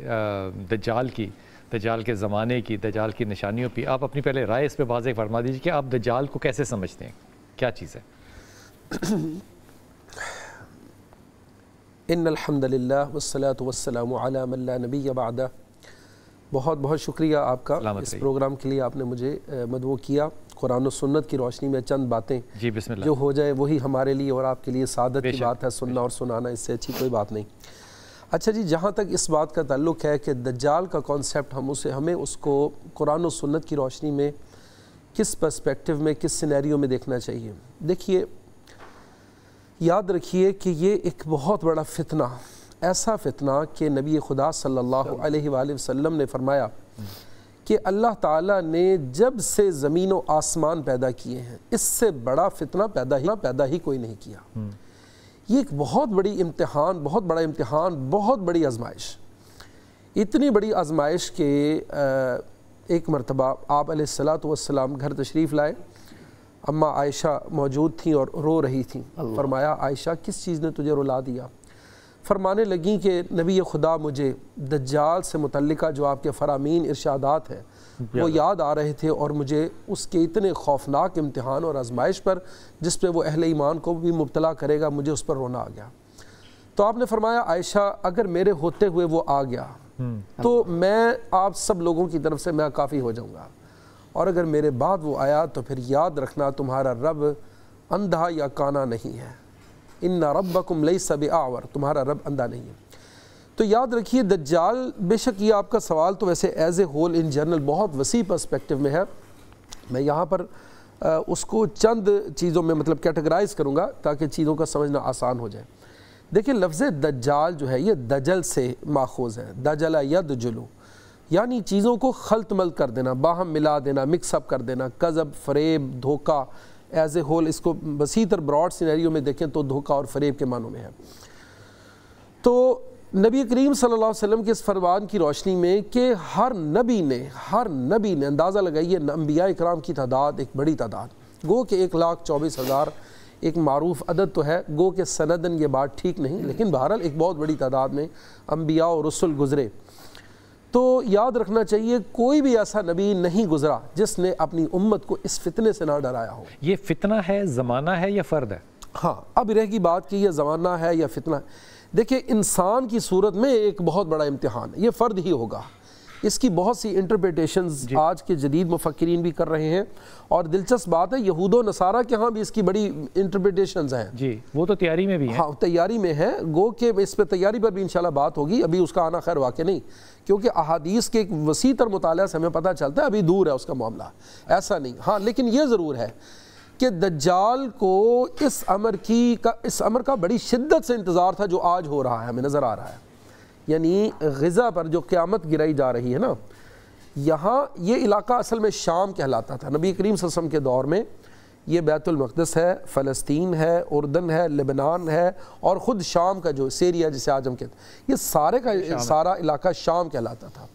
دجال کی، دجال کے زمانے کی، دجال کی نشانیوں پہ۔ آپ اپنی پہلے رائے اس پہ واضح فرما دیجیے کہ آپ دجال کو کیسے سمجھتے ہیں، کیا چیز ہے؟ ان الحمدللہ والصلاة والسلام علی من لا نبی بعدہ۔ بہت بہت شکریہ آپ کا اس پروگرام کے لیے، آپ نے مجھے مدعو کیا۔ قرآن و سنت کی روشنی میں چند باتیں جی بسم اللہ، جو ہو جائے وہی ہمارے لیے اور آپ کے لیے سعادت کی بات ہے، سننا اور سنانا، اس سے اچھی کوئی بات نہیں۔ اچھا جی، جہاں تک اس بات کا تعلق ہے کہ دجال کا کانسیپٹ ہمیں اس کو قرآن و سنت کی روشنی میں کس پرسپیکٹیو میں، کس سینیریو میں دیکھنا چاہیے۔ دیکھیے، یاد رکھیے کہ یہ ایک بہت بڑا فتنہ، ایسا فتنہ کہ نبی خدا صلی اللہ علیہ وآلہ وسلم نے فرمایا کہ اللہ تعالیٰ نے جب سے زمین و آسمان پیدا کیے ہیں اس سے بڑا فتنہ پیدا ہی کوئی نہیں کیا۔ یہ ایک بہت بڑی امتحان، بہت بڑا امتحان، بہت بڑی آزمائش، اتنی بڑی آزمائش کہ ایک مرتبہ آپ علیہ السلام گھر تشریف لائے، اماں عائشہ موجود تھیں اور رو رہی تھیں۔ فرمایا عائشہ کس چیز نے تجھے رلا دیا؟ فرمانے لگیں کہ نبی خدا مجھے دجال سے متعلقہ جو آپ کے فرامین ارشادات ہیں وہ یاد آ رہے تھے، اور مجھے اس کے اتنے خوفناک امتحان اور آزمائش پر جس پہ وہ اہل ایمان کو بھی مبتلا کرے گا، مجھے اس پر رونا آ گیا۔ تو آپ نے فرمایا عائشہ اگر میرے ہوتے ہوئے وہ آ گیا تو میں آپ سب لوگوں کی طرف سے میں کافی ہو جاؤں گا، اور اگر میرے بعد وہ آیا تو پھر یاد رکھنا تمہارا رب اندھا یا کانا نہیں ہے، ان ربکم لیس بأعور، تمہارا رب اندھا نہیں ہے۔ تو یاد رکھیے دجال، بے شک یہ آپ کا سوال تو ویسے as a whole in general بہت وسیع پرسپیکٹیو میں ہے، میں یہاں پر اس کو چند چیزوں میں مطلب کیٹیگرائز کروں گا تاکہ چیزوں کا سمجھنا آسان ہو جائے۔ دیکھیں لفظ دجال جو ہے یہ دجل سے ماخوذ ہے، دجل یدجلو، یعنی چیزوں کو خلط ملط کر دینا، باہم ملا دینا، مکس اپ کر دینا، کذب، فریب، دھوکہ، ایز اے ہول اس کو وسیع تر براڈ سینیریو میں دیکھیں تو دھوکہ اور فریب کے معنوں میں ہے۔ تو نبی کریم صلی اللہ علیہ وسلم کے اس فرمان کی روشنی میں کہ ہر نبی نے اندازہ لگائیے، انبیاء اکرام کی تعداد ایک بڑی تعداد، گو کہ 1,24,000 ایک معروف عدد تو ہے، گو کہ سندن یہ بات ٹھیک نہیں، لیکن بہرحال ایک بہت بڑی تعداد میں انبیاء اور رسل گزرے۔ تو یاد رکھنا چاہیے کوئی بھی ایسا نبی نہیں گزرا جس نے اپنی امت کو اس فتنے سے نہ ڈرایا ہو۔ یہ فتنہ ہے، زمانہ ہے یا فرد ہے؟ ہاں، اب رہ گی بات کہ یہ زمانہ ہے یا فتنہ ہے۔ دیکھیں انسان کی صورت میں ایک بہت بڑا امتحان ہے، یہ فرد ہی ہوگا۔ اس کی بہت سی انٹرپریٹیشنز آج کے جدید مفکرین بھی کر رہے ہیں، اور دلچسپ بات ہے یہود و نصارہ کے ہاں بھی اس کی بڑی انٹرپریٹیشنز ہیں۔ جی وہ تو تیاری میں بھی ہیں۔ ہاں تیاری میں ہے، گو کہ اس پہ تیاری پر بھی انشاءاللہ بات ہوگی، ابھی اس کا آنا خیر واقع نہیں، کیونکہ احادیث کے ایک وسیع تر مطالعہ سے ہمیں پتہ چلتا ہے ابھی دور ہے اس کا معاملہ، ایسا نہیں۔ ہاں لیکن یہ ضرور ہے کہ دجال کو اس امر کا بڑی شدت سے انتظار تھا جو آج ہو رہا ہے، ہمیں نظر آ رہا ہے۔ یعنی غزہ پر جو قیامت گرائی جا رہی ہے نا، یہاں یہ علاقہ اصل میں شام کہلاتا تھا نبی کریم صلی اللہ علیہ وسلم کے دور میں۔ یہ بیت المقدس ہے، فلسطین ہے، اردن ہے، لبنان ہے، اور خود شام کا جو سیریا جسے آج ہم کہتے ہیں، یہ سارا علاقہ شام کہلاتا تھا۔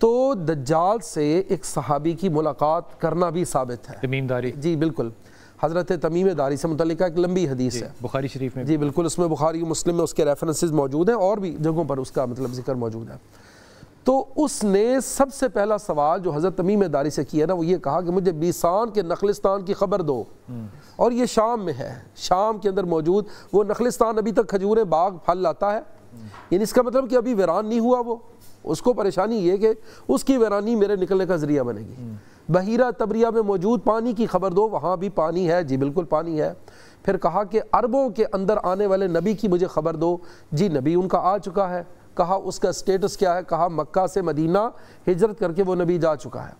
تو دجال سے ایک صحابی کی ملاقات کرنا بھی ثابت ہے، تمیم داری، جی بالکل، حضرت تمیم داری سے متعلقہ ایک لمبی حدیث ہے بخاری شریف میں، جی بالکل، اس میں بخاری مسلم میں اس کے ریفرنسز موجود ہیں، اور بھی جگہوں پر اس کا مطلب ذکر موجود ہے۔ تو اس نے سب سے پہلا سوال جو حضرت تمیم داری سے کیا نا، وہ یہ کہا کہ مجھے بیسان کے نخلستان کی خبر دو، اور یہ شام میں ہے، شام کے اندر موجود وہ نخلستان ابھی تک کھجوریں باغ پھل لاتا ہے، یعنی اس کا مطلب کہ ابھی ویران نہیں ہوا وہ، اس کو پریشانی یہ کہ اس کی ویرانی میرے نکلنے کا ذریعہ بنے گی۔ بحیرہ تبریہ میں موجود پانی کی خبر دو، وہاں بھی پانی ہے، جی بالکل پانی ہے۔ پھر کہا کہ عربوں کے اندر آنے والے نبی کی مجھے خبر دو، جی نبی ان کا آ چکا ہے۔ کہا اس کا سٹیٹس کیا ہے؟ کہا مکہ سے مدینہ ہجرت کر کے وہ نبی جا چکا ہے۔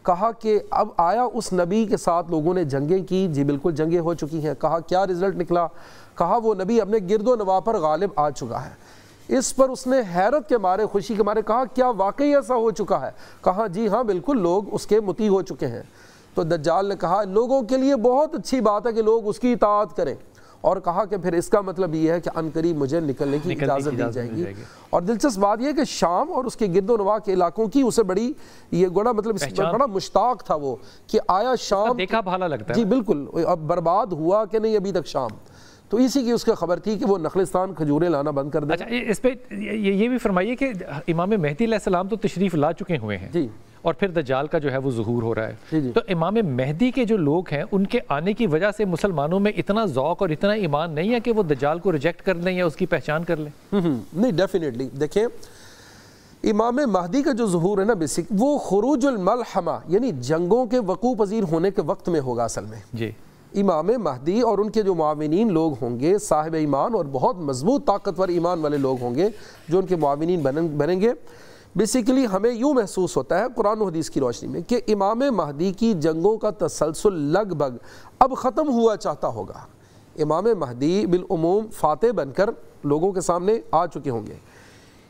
کہا کہ اب آیا اس نبی کے ساتھ لوگوں نے جنگیں کی، جی بالکل جنگیں ہو چکی ہیں۔ کہا کیا رزلٹ نکلا؟ کہا وہ نبی اپنے گرد و نواح پر غالب آ چکا ہے۔ اس پر اس نے حیرت کے مارے، خوشی کے مارے کہا کیا واقعی ایسا ہو چکا ہے؟ کہا جی ہاں بالکل، لوگ اس کے مطیع ہو چکے ہیں۔ تو دجال نے کہا لوگوں کے لیے بہت اچھی بات ہے کہ لوگ اس کی اطاعت کریں، اور کہا کہ پھر اس کا مطلب یہ ہے کہ عنقریب مجھے نکلنے کی اجازت دی جائے گی. اور دلچسپ بات یہ کہ شام اور اس کے گرد و نواح کے علاقوں کی اسے بڑی یہ گوڑا مطلب بڑا مشتاق تھا وہ کہ آیا شام دیکھا بھالا لگتا ہے. جی بالکل, اب برباد ہوا کہ نہیں ابھی تک شام, تو اسی کی اس کا خبر تھی کہ وہ نخلستان کھجوریں لانا بند کر دیں. اچھا اس پہ یہ بھی فرمائیے کہ امام مہدی علیہ السلام تو تشریف لا چکے ہوئے ہیں جی, اور پھر دجال کا جو ہے وہ ظہور ہو رہا ہے. جی تو امام مہدی کے جو لوگ ہیں ان کے آنے کی وجہ سے مسلمانوں میں اتنا ذوق اور اتنا ایمان نہیں ہے کہ وہ دجال کو ریجیکٹ کر لیں یا اس کی پہچان کر لیں؟ نہیں, ڈیفینیٹلی. دیکھیں امام مہدی کا جو ظہور ہے نا بیسک, وہ خروج الملحمہ یعنی جنگوں کے وقوع پذیر ہونے کے وقت میں ہوگا اصل میں. جی, امام مہدی اور ان کے جو معاونین لوگ ہوں گے صاحب ایمان اور بہت مضبوط طاقتور ایمان والے لوگ ہوں گے جو ان کے معاونین بنیں گے. بیسیکلی ہمیں یوں محسوس ہوتا ہے قرآن و حدیث کی روشنی میں کہ امام مہدی کی جنگوں کا تسلسل لگ بھگ اب ختم ہوا چاہتا ہوگا. امام مہدی بالعموم فاتح بن کر لوگوں کے سامنے آ چکے ہوں گے.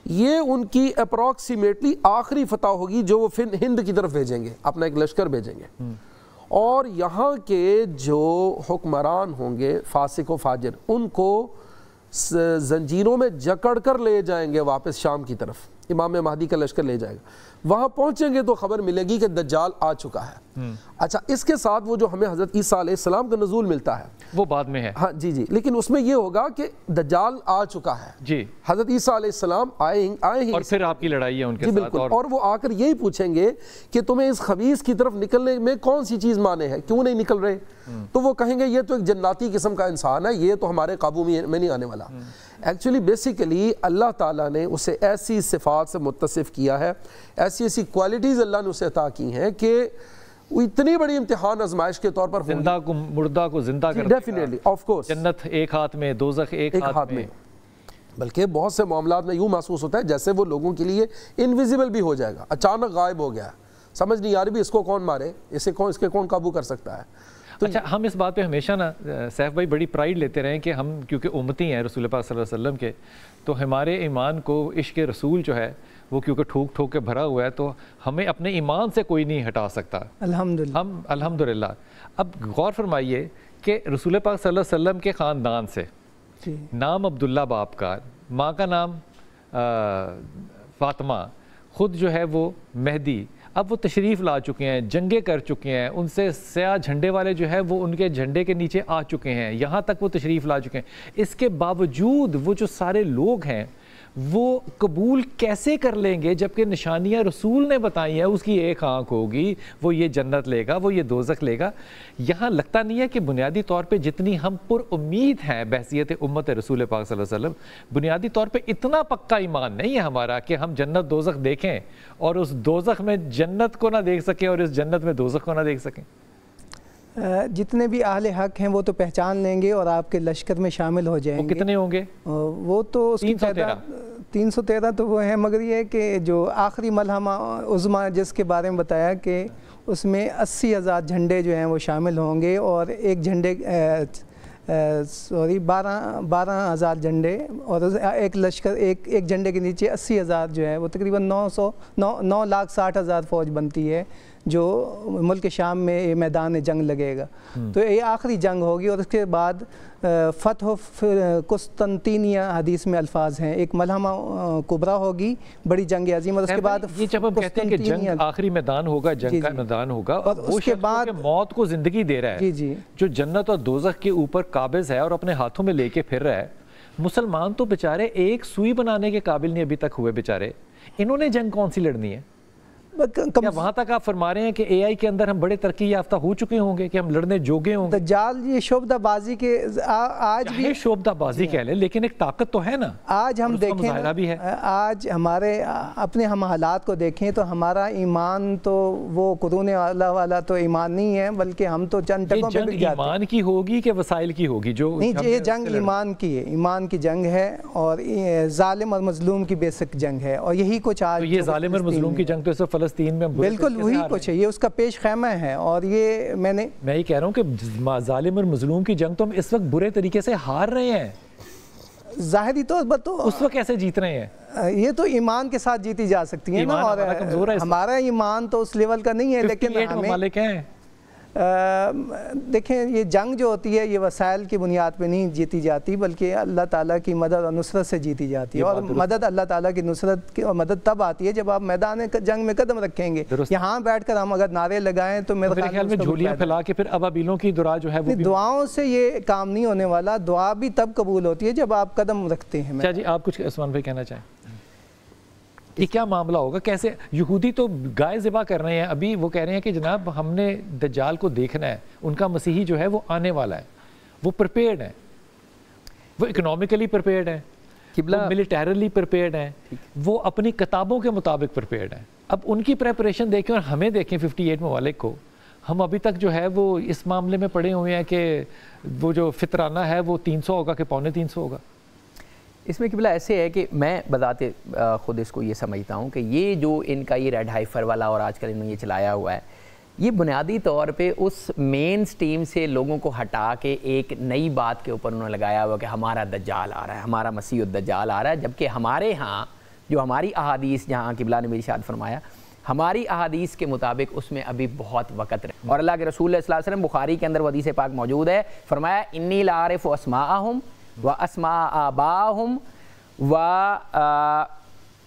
یہ ان کی اپروکسیمیٹلی آخری فتح ہوگی جو وہ ہند کی طرف بھیجیں گے, اپنا ایک لشکر بھیجیں گے, اور یہاں کے جو حکمران ہوں گے فاسق و فاجر ان کو زنجیروں میں جکڑ کر لے جائیں گے واپس شام کی طرف. امام مہدی کا لشکر لے جائے گا, وہاں پہنچیں گے تو خبر ملے گی کہ دجال آ چکا ہے. اچھا اس کے ساتھ وہ جو ہمیں حضرت عیسیٰ علیہ السلام کا نزول ملتا ہے وہ بعد میں ہے. ہاں جی, لیکن اس میں یہ ہوگا کہ دجال آ چکا ہے. جی, حضرت عیسیٰ علیہ السلام آئے ہی اور پھر آپ کی لڑائی ہے ان کے ساتھ. اور وہ آ کر یہی پوچھیں گے کہ تمہیں اس خبیث کی طرف نکلنے میں کون سی چیز مانے ہے, کیوں نہیں نکل رہے؟ تو وہ کہیں گے یہ تو ایک جناتی قسم کا انسان ہے, یہ تو ہمارے قابو میں نہیں آنے والا. ایکچولی بیسیکلی اللہ تعالیٰ نے اسے ایسی صفات سے متصف کیا ہے, ایسی کوالٹیز اللہ نے اسے عطا کی ہیں کہ وہ اتنی بڑی امتحان آزمائش کے طور پر زندہ کو مردہ کو زندہ کر ڈیفینیٹلی آف کورس, جنت ایک ہاتھ میں, دوزخ ایک ہاتھ میں. بلکہ بہت سے معاملات میں یوں محسوس ہوتا ہے جیسے وہ لوگوں کے لیے انویزیبل بھی ہو جائے گا, اچانک غائب ہو گیا, سمجھ نہیں آ رہی بھی اس کو کون مارے, اس کے کون قابو کر سکتا ہے. اچھا ہم اس بات پہ ہمیشہ نا سیف بھائی بڑی پرائیڈ لیتے رہے ہیں کہ ہم کیونکہ امتی ہیں رسول پاک صلی اللہ علیہ وسلم کے, تو ہمارے ایمان کو عشق رسول جو ہے وہ کیونکہ ٹھوک ٹھوک کے بھرا ہوا ہے, تو ہمیں اپنے ایمان سے کوئی نہیں ہٹا سکتا الحمدللہ. ہم الحمدللہ. اب غور فرمائیے کہ رسول پاک صلی اللہ علیہ وسلم کے خاندان سے نام عبداللہ باپ کا, ماں کا نام فاطمہ, خود جو ہے وہ مہدی, اب وہ تشریف لا چکے ہیں, جنگیں کر چکے ہیں, ان سے سیاہ جھنڈے والے جو ہے وہ ان کے جھنڈے کے نیچے آ چکے ہیں, یہاں تک وہ تشریف لا چکے ہیں. اس کے باوجود وہ جو سارے لوگ ہیں وہ قبول کیسے کر لیں گے جبکہ نشانیاں رسول نے بتائی ہیں, اس کی ایک آنکھ ہوگی, وہ یہ جنت لے گا, وہ یہ دوزخ لے گا. یہاں لگتا نہیں ہے کہ بنیادی طور پہ جتنی ہم پر امید ہیں بحثیت امت رسول پاک صلی اللہ علیہ وسلم, بنیادی طور پہ اتنا پکا ایمان نہیں ہے ہمارا کہ ہم جنت دوزخ دیکھیں اور اس دوزخ میں جنت کو نہ دیکھ سکیں اور اس جنت میں دوزخ کو نہ دیکھ سکیں. جتنے بھی اہل حق ہیں وہ تو پہچان لیں گے اور آپ کے لشکر میں شامل ہو جائیں گے. وہ کتنے ہوں گے؟ وہ تو 313 تو وہ ہیں, مگر یہ کہ جو آخری ملحمہ عظمیٰ جس کے بارے میں بتایا کہ اس میں 80,000 جھنڈے جو ہیں وہ شامل ہوں گے, اور ایک جھنڈے 12,000 جھنڈے, اور ایک لشکر ایک جھنڈے کے نیچے 80,000 جو ہے وہ تقریباً 9,60,000 فوج بنتی ہے جو ملک شام میں یہ میدان جنگ لگے گا. تو یہ آخری جنگ ہوگی, اور اس کے بعد فتح قسطنطینیہ حدیث میں الفاظ ہیں, ایک ملحمہ کبریٰ ہوگی, بڑی جنگ عظیم, اور اس کے بعد یہ جب ہم کہتے ہیں کہ جنگ آخری میدان ہوگا, جنگ کا میدان ہوگا, اور اس کے بعد موت کو زندگی دے رہا ہے, جو جنت اور دوزخ کے اوپر قابض ہے اور اپنے ہاتھوں میں لے کے پھر رہا ہے. مسلمان تو بیچارے ایک سوئی بنانے کے قابل نہیں ابھی تک ہوئے بیچارے, انہوں نے جنگ کون سی لڑنی ہے؟ کیا وہاں تک آپ فرما رہے ہیں کہ اے آئی کے اندر ہم بڑے ترقی یافتہ ہو چکے ہوں گے کہ ہم لڑنے جوگے ہوں گے؟ دجال یہ شعبدہ بازی کے آج بھی شعبدہ بازی کہہ لیں, لیکن ایک طاقت تو ہے نا. آج ہم دیکھیں, آج ہمارے اپنے ہم حالات کو دیکھیں تو ہمارا ایمان تو وہ قرون والا تو ایمان نہیں ہے, بلکہ ہم تو چند ٹکوں پہ بک جاتے ہیں. ایمان کی ہوگی کہ وسائل کی ہوگی؟ جو نہیں, یہ جنگ ایمان کی ہے, ایمان کی جنگ ہے, اور ظالم اور مظلوم کی بیسک جنگ ہے, اور یہی کچھ آج یہ ظالم اور مظلوم کی جنگ تو اس وقت فلسطین میں بالکل وہی کچھ ہے, یہ اس کا پیش خیمہ ہے. اور یہ میں یہ کہہ رہا ہوں کہ ظالم اور مظلوم کی جنگ تو ہم اس وقت برے طریقے سے ہار رہے ہیں. ظاہری طور پر تو اس وقت کیسے جیت رہے ہیں؟ یہ تو ایمان کے ساتھ جیتی جا سکتی ہیں نا, اور ہمارا ایمان تو اس لیول کا نہیں ہے, لیکن ممالک ہیں دیکھیں یہ جنگ جو ہوتی ہے یہ وسائل کی بنیاد پہ نہیں جیتی جاتی بلکہ اللہ تعالیٰ کی مدد اور نصرت سے جیتی جاتی ہے، اور مدد اللہ تعالیٰ کی نصرت کی اور مدد تب آتی ہے جب آپ میدان جنگ میں قدم رکھیں گے۔ یہاں بیٹھ کر ہم اگر نعرے لگائیں تو میرے خیال میں جھولیاں پھیلا کے پھر ابابیلوں کی دعا جو ہے وہ دعاؤں سے یہ کام نہیں ہونے والا، دعا بھی تب قبول ہوتی ہے جب آپ قدم رکھتے ہیں۔ کیا جی آپ کچھ عثمان بھائی کہنا چاہیں؟ یہ کیا معاملہ ہوگا؟ کیسے یہودی تو گائے ذبح کر رہے ہیں، ابھی وہ کہہ رہے ہیں کہ جناب ہم نے دجال کو دیکھنا ہے، ان کا مسیحی جو ہے وہ آنے والا ہے، وہ پرپیئرڈ ہیں، وہ اکنومیکلی پرپیئرڈ ہیں، وہ ملیٹیرلی پرپیئرڈ ہیں، وہ اپنی کتابوں کے مطابق پرپیئرڈ ہیں۔ اب ان کی پریپریشن دیکھیں اور ہمیں دیکھیں 58 ممالک کو، ہم ابھی تک جو ہے وہ اس معاملے میں پڑے ہوئے ہیں کہ وہ جو فطرانہ ہے وہ 300 ہوگا کہ 350 ہوگا۔ اس میں قبلہ ایسے ہے کہ میں بذات خود اس کو یہ سمجھتا ہوں کہ یہ جو ان کا یہ ریڈ ہائفر والا اور آج کل انہوں نے یہ چلایا ہوا ہے، یہ بنیادی طور پہ اس مین سٹریم سے لوگوں کو ہٹا کے ایک نئی بات کے اوپر انہوں نے لگایا ہوا کہ ہمارا دجال آ رہا ہے، ہمارا مسیح الدجال آ رہا ہے، جبکہ ہمارے ہاں جو ہماری احادیث جہاں قبلہ نے میری ارشاد فرمایا، ہماری احادیث کے مطابق اس میں ابھی بہت وقت رہے، اور اللہ کے رسول صلی اللہ علیہ وسلم بخاری کے اندر وہ حدیث پاک موجود ہے، فرمایا انی لا اعرف اسماءہم و اسماء آباہم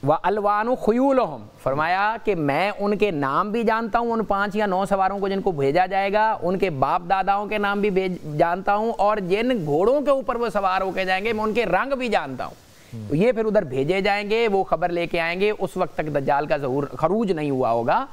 و الوان خیولہم، فرمایا کہ میں ان کے نام بھی جانتا ہوں، ان 5 یا 9 سواروں کو جن کو بھیجا جائے گا، ان کے باپ داداؤں کے نام بھی جانتا ہوں، اور جن گھوڑوں کے اوپر وہ سوار ہو کے جائیں گے میں ان کے رنگ بھی جانتا ہوں۔ تو یہ پھر ادھر بھیجے جائیں گے، وہ خبر لے کے آئیں گے، اس وقت تک دجال کا ظہور خروج نہیں ہوا ہوگا،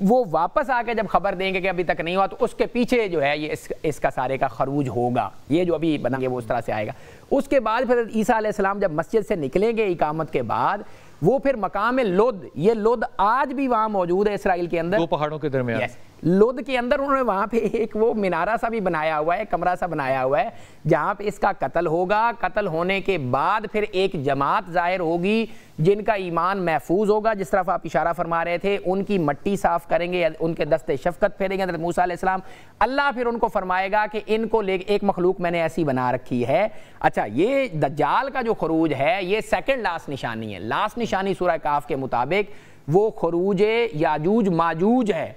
وہ واپس آ کے جب خبر دیں گے کہ ابھی تک نہیں ہوا تو اس کے پیچھے جو ہے یہ اس کا سارے کا خروج ہوگا، یہ جو ابھی بنا گے وہ اس طرح سے آئے گا۔ اس کے بعد پھر عیسیٰ علیہ السلام جب مسجد سے نکلیں گے اقامت کے بعد، وہ پھر مقام لد، یہ لد آج بھی وہاں موجود ہے اسرائیل کے اندر، 2 پہاڑوں کے درمیان، لد کے اندر انہوں نے وہاں پہ ایک وہ مینارہ سا بھی بنایا ہوا ہے، کمرہ سا بنایا ہوا ہے جہاں پہ اس کا قتل ہوگا۔ قتل ہونے کے بعد پھر ایک جماعت ظاہر ہوگی جن کا ایمان محفوظ ہوگا، جس طرف آپ اشارہ فرما رہے تھے، ان کی مٹی صاف کریں گے، ان کے دستے شفقت پھیریں گے حضرت موسیٰ علیہ السلام، اللہ پھر ان کو فرمائے گا کہ ان کو لے ایک مخلوق میں نے ایسی بنا رکھی ہے۔ اچھا، یہ دجال کا جو خروج ہے یہ سیکنڈ لاسٹ نشانی ہے، لاسٹ نشانی سورہ کہف کے مطابق وہ خروج یاجوج ماجوج ہے۔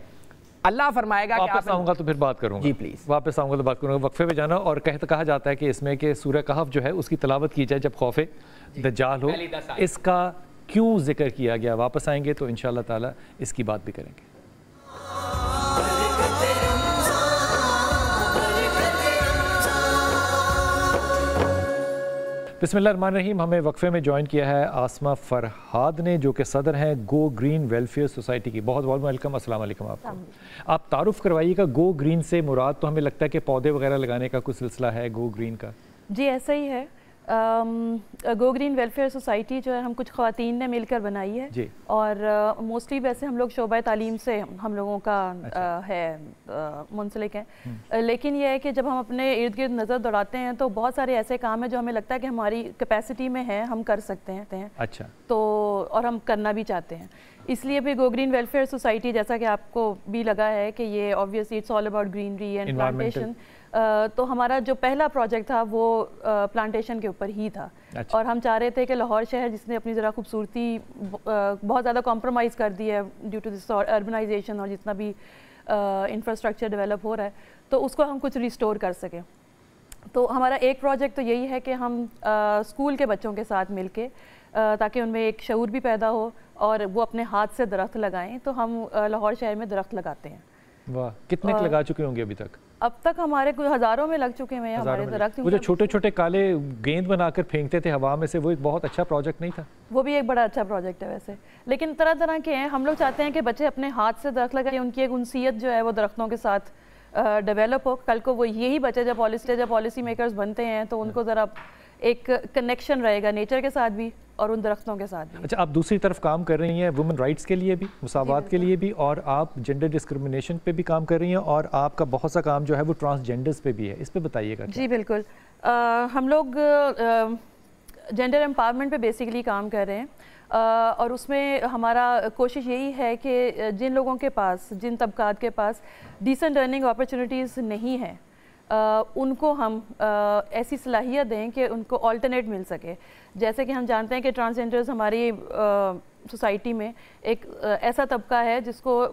اللہ فرمائے گا کہ واپس آؤں گا تو پھر بات کروں گا، جی پلیز واپس آؤں گا تو بات کروں گا، وقفے پہ جانا، اور کہا جاتا ہے کہ اس میں کہ سورہ کہف جو ہے اس کی تلاوت کی جائے جب خوف دجال ہو، اس کا کیوں ذکر کیا گیا؟ واپس آئیں گے تو انشاءاللہ تعالی اس کی بات بھی کریں گے۔ بسم اللہ الرحمن الرحیم۔ ہمیں وقفے میں جوائن کیا ہے آسمہ فرحاد نے، جو کہ صدر ہیں گو گرین ویلفیئر سوسائٹی کی۔ بہت بہت ویلکم، السلام علیکم آپ کو۔ آپ تعارف کروائیے گا گو گرین سے مراد، تو ہمیں لگتا ہے کہ پودے وغیرہ لگانے کا کوئی سلسلہ ہے گو گرین کا؟ جی ایسا ہی ہے، گو گرین ویلفیئر سوسائٹی جو ہے ہم کچھ خواتین نے مل کر بنائی ہے، اور موسٹلی ویسے ہم لوگ شعبہ تعلیم سے ہم لوگوں کا ہے منسلک ہیں، لیکن یہ ہے کہ جب ہم اپنے ارد گرد نظر دوڑاتے ہیں تو بہت سارے ایسے کام ہیں جو ہمیں لگتا ہے کہ ہماری کیپیسٹی میں ہے، ہم کر سکتے ہیں، اچھا، تو اور ہم کرنا بھی چاہتے ہیں، اس لیے بھی گو گرین ویلفیئر سوسائٹی، جیسا کہ آپ کو بھی لگا ہے کہ یہ obviously it's all about greenery and plantation، تو ہمارا جو پہلا پروجیکٹ تھا وہ پلانٹیشن کے اوپر ہی تھا، اور ہم چاہ رہے تھے کہ لاہور شہر جس نے اپنی ذرا خوبصورتی بہت زیادہ کمپرومائز کر دی ہے ڈیو ٹو دس اربنائزیشن اور جتنا بھی انفراسٹرکچر ڈیولپ ہو رہا ہے، تو اس کو ہم کچھ ریسٹور کر سکیں۔ تو ہمارا ایک پروجیکٹ تو یہی ہے کہ ہم اسکول کے بچوں کے ساتھ مل کے، تاکہ ان میں ایک شعور بھی پیدا ہو اور وہ اپنے ہاتھ سے درخت لگائیں، تو ہم لاہور شہر میں درخت لگاتے ہیں۔ واہ، کتنے لگا چکے ہوں گے ابھی تک؟ اب تک ہمارے کچھ ہزاروں میں لگ چکے ہیں ہمارے درخت۔ وہ جو چھوٹے چھوٹے کالے گیند بنا کر پھینکتے تھے ہوا میں سے، وہ ایک بہت اچھا پروجیکٹ نہیں تھا؟ وہ بھی ایک بڑا اچھا پروجیکٹ ہے ویسے، لیکن طرح طرح کے ہیں۔ ہم لوگ چاہتے ہیں کہ بچے اپنے ہاتھ سے درخت لگائیں، ان کی ایک انسیت جو ہے وہ درختوں کے ساتھ ڈیولپ ہو، کل کو وہ یہی بچے جب پالیسی میکرز بنتے ہیں تو ان کو ذرا ایک کنیکشن رہے گا نیچر کے ساتھ بھی اور ان درختوں کے ساتھ بھی۔ اچھا، آپ دوسری طرف کام کر رہی ہیں وومن رائٹس کے لیے بھی، مساوات کے لیے بھی، اور آپ جینڈر ڈسکرمنیشن پہ بھی کام کر رہی ہیں، اور آپ کا بہت سا کام جو ہے وہ ٹرانسجینڈرز پہ بھی ہے، اس پہ بتائیے گا۔ جی بالکل، ہم لوگ جینڈر امپاورمنٹ پہ بیسیکلی کام کر رہے ہیں، اور اس میں ہمارا کوشش یہی ہے کہ جن لوگوں کے پاس، جن طبقات کے پاس ڈیسنٹ ارننگ اپرچونیٹیز نہیں ہیں، ان کو ہم ایسی صلاحیت دیں کہ ان کو آلٹرنیٹ مل سکے۔ جیسے کہ ہم جانتے ہیں کہ ٹرانسجینڈرز ہماری سوسائٹی میں ایک ایسا طبقہ ہے جس کو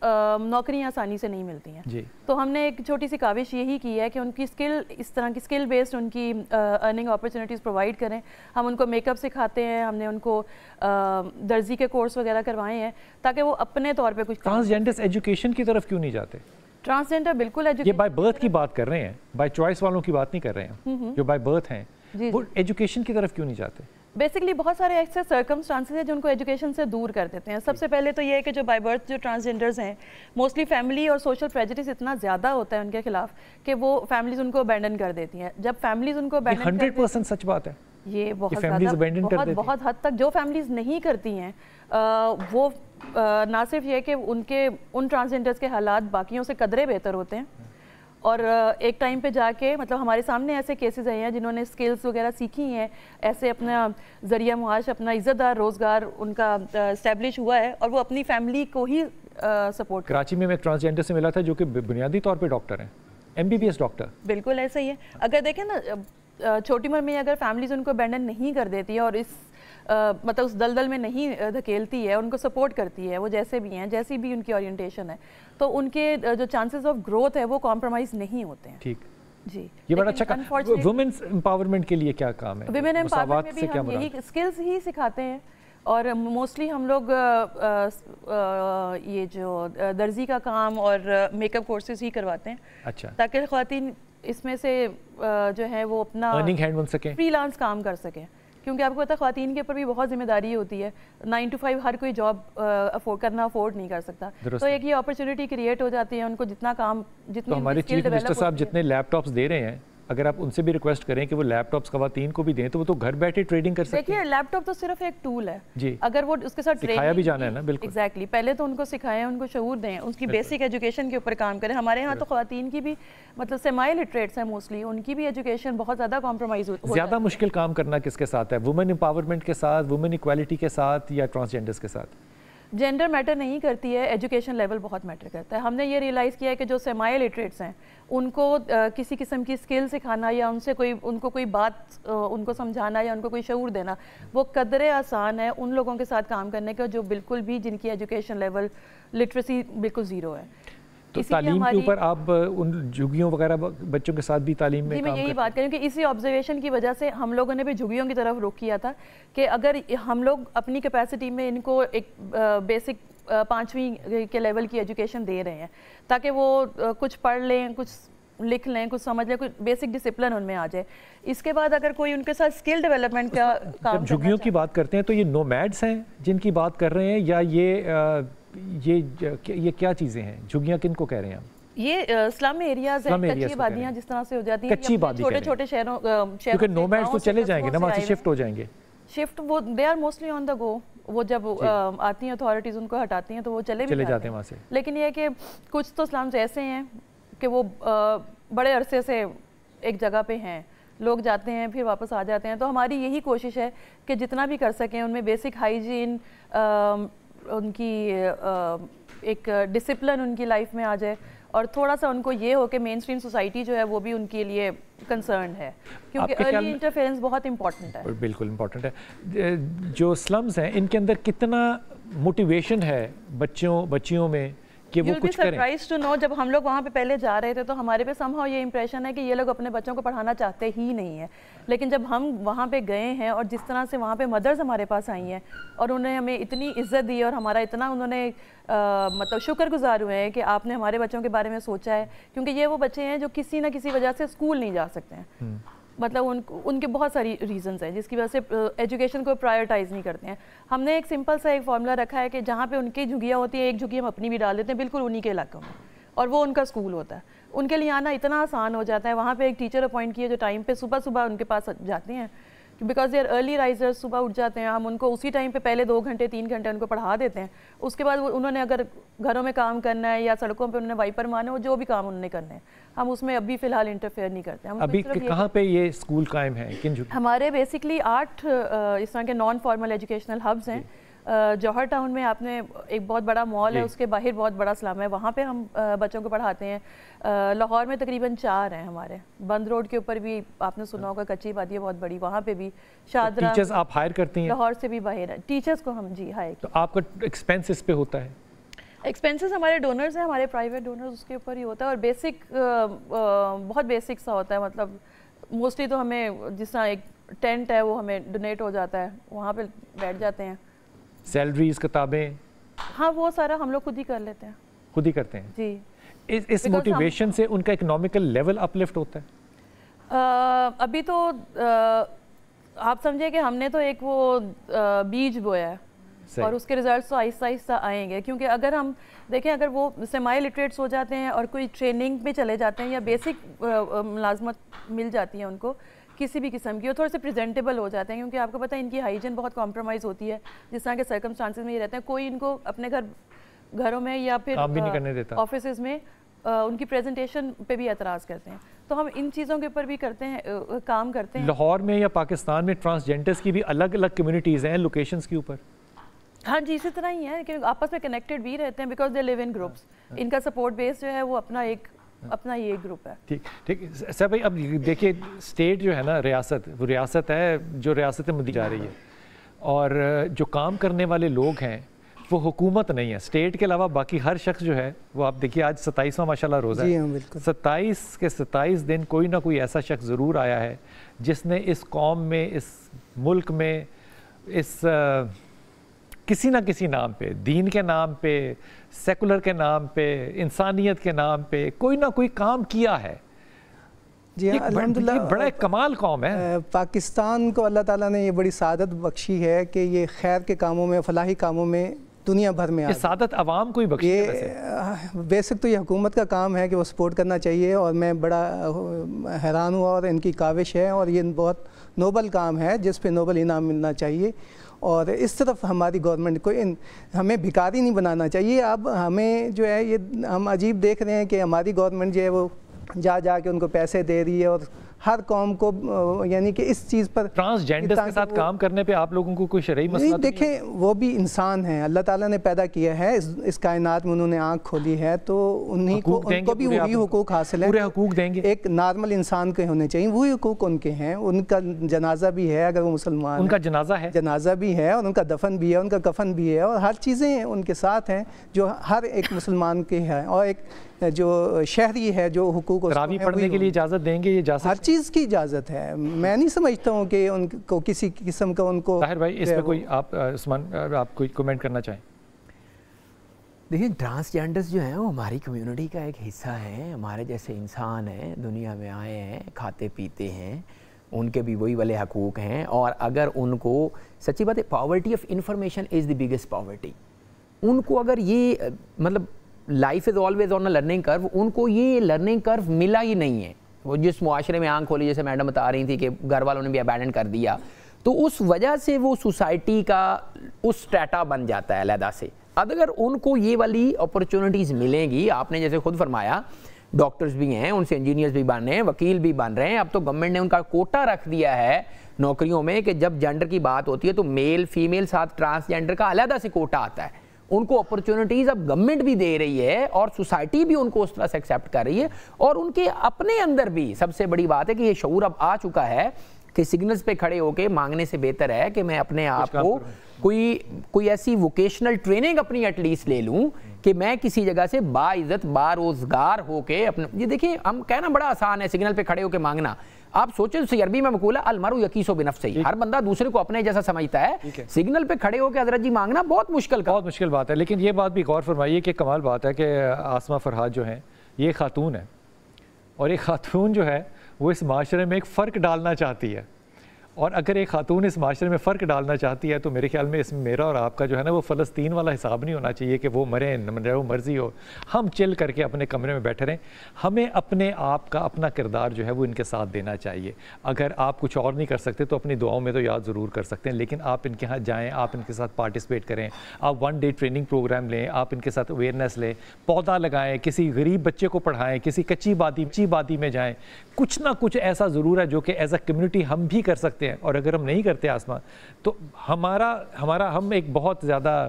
نوکریاں آسانی سے نہیں ملتی ہیں. تو ہم نے ایک چھوٹی سی کاوش یہی کی ہے کہ ان کی اسکل, اس طرح کی اسکل بیسڈ ان کی ارننگ اپرچونیٹیز پرووائڈ کریں. ہم ان کو میک اپ سکھاتے ہیں, ہم نے ان کو درزی کے کورس وغیرہ کروائے ہیں تاکہ وہ اپنے طور پہ کچھ. ٹرانسجینڈرز ایجوکیشن کی طرف کیوں نہیں جاتے؟ ٹرانسجینڈر بالکل یہ بائی برتھ کی بات کر رہے ہیں, بائی چوائس والوں کی بات نہیں کر رہے ہیں, جو بائی برتھ ہیں وہ ایجوکیشن کی طرف کیوں نہیں جاتے؟ بیسکلی بہت سارے ایسے سرکمسٹانسز ہیں جو ان کو ایجوکیشن سے دور کر دیتے ہیں. سب سے پہلے تو یہ ہے کہ جو بائی برتھ جو ٹرانسجینڈرز ہیں موسٹلی فیملی اور سوشل پریجڈس اتنا زیادہ ہوتا ہے ان کے خلاف کہ وہ فیملیز ان کو ابینڈن کر دیتی ہیں. جب فیملیز ان کو ابینڈن 100% سچ بات ہے یہ بہت زیادہ بہت حد تک جو فیملیز نہیں کرتی ہیں وہ نہ صرف یہ کہ ان ٹرانسجینڈرز کے حالات باقیوں سے قدرے بہتر ہوتے ہیں, اور ایک ٹائم پہ جا کے مطلب ہمارے سامنے ایسے کیسز آئے ہیں جنہوں نے سکلز وغیرہ سیکھی ہیں, ایسے اپنا ذریعہ معاش, اپنا عزت دار روزگار ان کا اسٹیبلش ہوا ہے اور وہ اپنی فیملی کو ہی سپورٹ. کراچی میں ایک ٹرانسجینڈر سے ملا تھا جو کہ بنیادی طور پہ ڈاکٹر ہیں, MBBS ڈاکٹر. بالکل ایسا ہی ہے. اگر دیکھیں نا چھوٹی عمر میں اگر فیملیز ان کو ابینڈن نہیں کر دیتی ہے اور اس مطلب اس دلدل میں نہیں دھکیلتی ہے, ان کو سپورٹ کرتی ہے, وہ جیسے بھی ہیں, جیسی بھی ان کی اورینٹیشن ہے, تو ان کے جو چانسز آف گروتھ ہے وہ کمپرومائز نہیں ہوتے ہیں. ٹھیک جی, یہ بڑا اچھا. وومنس امپاورمنٹ کے لیے کیا کام ہے؟ ویمن امپاورمنٹ میں بھی ہم یہی اسکلز ہی سکھاتے ہیں, اور موسٹلی ہم لوگ یہ جو درزی کا کام اور میک اپ کورسز ہی کرواتے ہیں. اچھا, تاکہ خواتین اس میں سے جو ہے وہ اپنا ارننگ ہینڈ بن سکیں, فری لانس کام کر سکیں, کیونکہ آپ کو پتہ ہے خواتین کے اوپر بھی بہت ذمہ داری ہوتی ہے. 9 to 5 ہر کوئی جاب افورڈ نہیں کر سکتا, تو ایک یہ اپرچونٹی کریٹ ہو جاتی ہے ان کو جتنا کام جتنی. ہمارے چیف منسٹر صاحب جتنے لیپ ٹاپس دے رہے ہیں, اگر آپ ان سے بھی ریکویسٹ کریں کہ وہ لیپ ٹاپس خواتین کو بھی دیں تو وہ تو گھر بیٹھے ٹریڈنگ کر سکتے ہیں. دیکھیے لیپ ٹاپ تو صرف ایک ٹول ہے جی, اگر وہ اس کے ساتھ سکھایا بھی جانا ہے نا. بالکل ایگزیکٹلی, پہلے تو ان کو سکھائیں, ان کو شعور دیں, اس کی بیسک ایجوکیشن کے اوپر کام کریں. ہمارے یہاں تو خواتین کی بھی مطلب سیمی لٹریٹس ہیں موسٹلی, ان کی بھی ایجوکیشن بہت زیادہ کمپرومائز ہوتی ہے. زیادہ مشکل کام کرنا کس کے ساتھ ہے, وومن امپاورمنٹ کے ساتھ, وومن ایکوالٹی کے ساتھ, یا ٹرانسجینڈرز کے ساتھ؟ جینڈر میٹر نہیں کرتی ہے, ایجوکیشن لیول بہت میٹر کرتا ہے. ہم نے یہ ریئلائز کیا ہے کہ جو سیمی لٹریٹس ہیں ان کو کسی قسم کی اسکل سکھانا یا ان کو کوئی بات ان کو سمجھانا یا ان کو کوئی شعور دینا وہ قدرے آسان ہے ان لوگوں کے ساتھ کام کرنے کا جو بالکل بھی جن کی ایجوکیشن لیول لٹریسی بالکل زیرو ہے. تو تعلیم کے اوپر آپ ان جھگیوں وغیرہ بچوں کے ساتھ بھی تعلیم میں میں یہی بات کروں کہ اسی آبزرویشن کی وجہ سے ہم لوگوں نے بھی جھگیوں کی طرف رخ کیا تھا کہ اگر ہم لوگ اپنی کیپیسٹی میں ان کو ایک بیسک 5ویں کے لیول کی ایجوکیشن دے رہے ہیں تاکہ وہ کچھ پڑھ لیں, کچھ لکھ لیں, کچھ سمجھ لیں, کچھ بیسک ڈسپلن ان میں آ جائے. اس کے بعد اگر کوئی ان کے ساتھ اسکل ڈیولپمنٹ کا کام, جب جھگیوں کی بات کرتے ہیں تو یہ نومیڈس ہیں جن کی بات کر رہے ہیں, یا یہ کیا چیزیں ہیں؟ جھگیاں کن کو کہہ رہے ہیں ہم؟ یہ اسلام ایریاز ہیں, کچی آبادیاں جس طرح سے ہو جاتی ہیں, چھوٹے چھوٹے شہروں, کیونکہ نومیڈس تو چلے جائیں گے نا, وہاں سے شفٹ ہو جائیں گے. شفٹ وہ دے آر موسٹلی آن دا گو, وہ جب آتی ہیں اتھارٹیز ان کو ہٹاتی ہیں تو وہ چلے جاتے ہیں وہاں سے. لیکن یہ ہے کہ کچھ تو اسلامز ایسے ہیں کہ وہ بڑے عرصے سے ایک جگہ پہ ہیں, لوگ جاتے ہیں پھر واپس آ جاتے ہیں. تو ہماری یہی کوشش ہے کہ جتنا بھی کر سکیں ان میں بیسک ہائیجین, ان کی ایک ڈسپلن ان کی لائف میں آ جائے, اور تھوڑا سا ان کو یہ ہو کہ مین اسٹریم سوسائٹی جو ہے وہ بھی ان کے لیے کنسرنڈ ہے, کیونکہ ارلی انٹرفیرنس بہت امپورٹنٹ ہے. بالکل امپورٹنٹ ہے. جو سلمز ہیں ان کے اندر کتنا موٹیویشن ہے بچیوں میں کہ وہ کچھ کریں؟ سرپرائز ٹو نو, جب ہم لوگ وہاں پہ پہلے جا رہے تھے تو ہمارے پہ سم ہاؤ یہ امپریشن ہے کہ یہ لوگ اپنے بچوں کو پڑھانا چاہتے ہی نہیں ہیں. لیکن جب ہم وہاں پہ گئے ہیں اور جس طرح سے وہاں پہ مدرز ہمارے پاس آئی ہیں اور انہوں نے ہمیں اتنی عزت دی اور ہمارا اتنا انہوں نے مطلب شکر گزار ہوئے ہیں کہ آپ نے ہمارے بچوں کے بارے میں سوچا ہے, کیونکہ یہ وہ بچے ہیں جو کسی نہ کسی وجہ سے اسکول نہیں جا سکتے ہیں. مطلب ان کے بہت ساری ریزنز ہیں جس کی وجہ سے ایجوکیشن کو پرائیورٹائز نہیں کرتے ہیں. ہم نے ایک سمپل سا ایک فارمولا رکھا ہے کہ جہاں پہ ان کی جھگیاں ہوتی ہیں ایک جھگی ہم اپنی بھی ڈال دیتے ہیں بالکل انہی کے علاقوں میں, اور وہ ان کا اسکول ہوتا ہے. ان کے لیے آنا اتنا آسان ہو جاتا ہے. وہاں پہ ایک ٹیچر اپوائنٹ کیے جو ٹائم پہ صبح ان کے پاس جاتے ہیں, because they are early risers, صبح اٹھ جاتے ہیں. ہم ان کو اسی ٹائم پہ پہلے 2 گھنٹے 3 گھنٹے ان کو پڑھا دیتے ہیں. اس کے بعد انہوں نے اگر گھروں میں کام کرنا ہے یا سڑکوں پہ انہوں نے وائپر مارنا ہو, جو بھی کام انہوں نے کرنے ہیں, ہم اس میں ابھی فی الحال انٹرفیئر نہیں کرتے. ہم ابھی کہاں پہ یہ اسکول قائم ہے؟ ہمارے بیسکلی 8 اس طرح کے نان فارمل ایجوکیشنل ہبز ہیں. جوہر ٹاؤن میں آپ نے ایک بہت بڑا مال ہے, اس کے باہر بہت بڑا سلم ہے, وہاں پہ ہم بچوں کو پڑھاتے ہیں. لاہور میں تقریباً 4 ہیں ہمارے. بند روڈ کے اوپر بھی آپ نے سنا ہوگا کچی آبادی ہے بہت بڑی, وہاں پہ بھی. شادرہ ٹیچرز آپ ہائر کرتی ہیں؟ لاہور سے بھی باہر ہے ٹیچرز کو ہم جی ہائر. تو آپ کا ایکسپینس اس پہ ہوتا ہے؟ ایکسپینسز ہمارے ڈونرز ہیں, ہمارے پرائیویٹ ڈونرز, اس کے اوپر ہی ہوتا ہے. اور بیسک بہت بیسک سا ہوتا ہے, مطلب موسٹلی تو ہمیں جس طرح ایک ٹینٹ ہے وہ ہمیں ڈونیٹ ہو جاتا ہے, وہاں پہ بیٹھ جاتے ہیں. سیلریز, کتابیں, ہاں وہ سارا ہم لوگ خود ہی کر لیتے ہیں. خود ہی کرتے ہیں جی. اس موٹیویشن سے ان کا اکنامیکل لیول اپ لفٹ ہوتا ہے؟ ابھی تو آپ سمجھے کہ ہم نے تو ایک وہ بیج بویا ہے اور اس کے ریزلٹس تو آہستہ آہستہ آئیں گے, کیونکہ اگر ہم دیکھیں اگر وہ سیمی لٹریٹس ہو جاتے ہیں اور کوئی ٹریننگ میں چلے جاتے ہیں یا بیسک ملازمت مل جاتی ہے ان کو کسی بھی قسم کی, اور تھوڑے سے پریزنٹیبل ہو جاتے ہیں, کیونکہ آپ کو پتہ ہے ان کی ہائیجین بہت کمپرومائز ہوتی ہے جس طرح کے سرکمسٹانسز میں یہ رہتے ہیں. کوئی ان کو اپنے گھروں میں یا پھر آفیسز میں ان کی پریزنٹیشن پہ بھی اعتراض کرتے ہیں. تو ہم ان چیزوں کے اوپر بھی کرتے ہیں, کام کرتے ہیں. لاہور میں یا پاکستان میں ٹرانسجینڈرز کی بھی الگ الگ کمیونٹیز ہیں لوکیشنز کے اوپر؟ ہاں جی, اسی طرح ہی ہے کہ آپس میں کنیکٹڈ بھی رہتے ہیں because they leave in groups. ان کا سپورٹ بیس جو ہے وہ اپنا یہ گروپ ہے. ٹھیک سر بھائی, اب دیکھیے اسٹیٹ جو ہے نا, ریاست, وہ ریاست ہے جو ریاست میں دی جا رہی ہے, اور جو کام کرنے والے لوگ ہیں وہ حکومت نہیں ہے. اسٹیٹ کے علاوہ باقی ہر شخص جو ہے وہ, آپ دیکھیے آج 27واں ماشاءاللہ روزہ ہے, 27 کے 27 دن کوئی نہ کوئی ایسا شخص ضرور آیا ہے جس نے اس قوم میں, اس ملک میں, اس کسی نہ کسی نام پہ, دین کے نام پہ, سیکولر کے نام پہ, انسانیت کے نام پہ کوئی نہ کوئی کام کیا ہے. جی ہاں, الحمدللہ بڑا ایک کمال قوم ہے. پاکستان کو اللہ تعالیٰ نے یہ بڑی سعادت بخشی ہے کہ یہ خیر کے کاموں میں, فلاحی کاموں میں دنیا بھر میں یہ سعادت عوام کو ہی بخشی ہے. بیسک تو یہ حکومت کا کام ہے کہ وہ سپورٹ کرنا چاہیے, اور میں بڑا حیران ہوا, اور ان کی کاوش ہے, اور یہ بہت نوبل کام ہے جس پہ نوبل انعام ملنا چاہیے. اور اس طرف ہماری گورنمنٹ کو ہمیں بھکاری نہیں بنانا چاہیے. اب ہمیں جو ہے یہ ہم عجیب دیکھ رہے ہیں کہ ہماری گورنمنٹ جو ہے وہ جا کے ان کو پیسے دے رہی ہے, اور ہر قوم کو یعنی کہ اس چیز پر ٹرانسجینڈرز کے ساتھ کام کرنے پہ آپ لوگوں کو کوئی شرعی مسئلہ نہیں؟ دیکھیں وہ بھی انسان ہیں, اللہ تعالیٰ نے پیدا کیا ہے, اس کائنات میں انہوں نے آنکھ کھولی ہے, تو ان کو بھی وہی حقوق حاصل ہیں. پورے حقوق دیں گے. ایک نارمل انسان کے ہونے چاہیے, وہی حقوق ان کے ہیں. ان کا جنازہ بھی ہے اگر وہ مسلمان, ان کا جنازہ بھی ہے, اور ان کا دفن بھی ہے, ان کا کفن بھی ہے, اور ہر چیزیں ان کے ساتھ ہیں جو ہر ایک مسلمان کے ہیں. اور ایک جو شہری ہے جو حقوق تراویح پڑھنے کے لیے اجازت دیں گے, یہ اجازت, ہر چیز کی اجازت ہے. میں نہیں سمجھتا ہوں کہ ان کو کسی قسم کا ان کو. طاہر بھائی اس پہ کوئی آپ عثمان آپ کوئی کمنٹ کرنا چاہیں؟ دیکھیں ٹرانسجینڈرز جو ہیں وہ ہماری کمیونٹی کا ایک حصہ ہیں, ہمارے جیسے انسان ہیں, دنیا میں آئے ہیں, کھاتے پیتے ہیں, ان کے بھی وہی والے حقوق ہیں. اور اگر ان کو سچی بات ہے, poverty of information is the biggest poverty. ان کو اگر یہ مطلب life is always on a learning کرو, ان کو یہ لرننگ کرو ملا ہی نہیں ہے. وہ جس معاشرے میں آنکھ کھولی, جیسے میڈم بتا رہی تھی کہ گھر والوں نے بھی ابینڈن کر دیا, تو اس وجہ سے وہ سوسائٹی کا اس سٹریٹا بن جاتا ہے علیحدہ سے. اگر ان کو یہ والی اپرچونٹیز ملیں گی, آپ نے جیسے خود فرمایا ڈاکٹرز بھی ہیں, ان سے انجینئرز بھی بن رہے ہیں, وکیل بھی بن رہے ہیں. اب تو گورنمنٹ نے ان کا کوٹا رکھ دیا ہے نوکریوں میں کہ جب جینڈر کی بات ہوتی ہے تو میل فیمیل ساتھ ٹرانسجینڈر کا علیحدہ سے کوٹا آتا ہے. ان کو اپرچونٹیز اب گورنمنٹ بھی دے رہی ہے اور سوسائٹی بھی ان کو اس طرح سے ایکسیپٹ کر رہی ہے. اور ان کے اپنے اندر بھی سب سے بڑی بات ہے کہ یہ شعور اب آ چکا ہے کہ سگنلز پہ کھڑے ہو کے مانگنے سے بہتر ہے کہ میں اپنے آپ کو کوئی ایسی ووکیشنل ٹریننگ اپنی ایٹ لیسٹ لے لوں کہ میں کسی جگہ سے باعزت باروزگار ہو کے اپنے. یہ دیکھیے ہم کہنا بڑا آسان ہے سگنل پہ کھڑے ہو کے مانگنا. آپ سوچیں سی عربی میں مقولہ المرء یقیس بنفسہ, ہر بندہ دوسرے کو اپنے جیسا سمجھتا ہے. سگنل پہ کھڑے ہو کے حضرت جی مانگنا بہت مشکل بات ہے. لیکن یہ بات بھی غور فرمائیے کہ کمال بات ہے کہ آسمہ فرحات جو ہیں یہ خاتون ہے, اور ایک خاتون جو ہے وہ اس معاشرے میں ایک فرق ڈالنا چاہتی ہے. اور اگر ایک خاتون اس معاشرے میں فرق ڈالنا چاہتی ہے تو میرے خیال میں اس میں میرا اور آپ کا جو ہے نا وہ فلسطین والا حساب نہیں ہونا چاہیے کہ وہ مریں نہ وہ مرضی ہو. ہم چل کر کے اپنے کمرے میں بیٹھے رہیں. ہمیں اپنے آپ کا اپنا کردار جو ہے وہ ان کے ساتھ دینا چاہیے. اگر آپ کچھ اور نہیں کر سکتے تو اپنی دعاؤں میں تو یاد ضرور کر سکتے ہیں, لیکن آپ ان کے ہاں جائیں, آپ ان کے ساتھ پارٹیسپیٹ کریں, آپ 1 ڈے ٹریننگ پروگرام لیں, آپ ان کے ساتھ اویئرنیس لیں, پودا لگائیں, کسی غریب بچے کو پڑھائیں, کسی کچی بادی میں جائیں. کچھ نہ کچھ ایسا ضرور ہے جو کہ ایز اے کمیونٹی ہم بھی کر سکتے ہیں. اور اگر ہم نہیں کرتے آسمان تو ہم ایک بہت زیادہ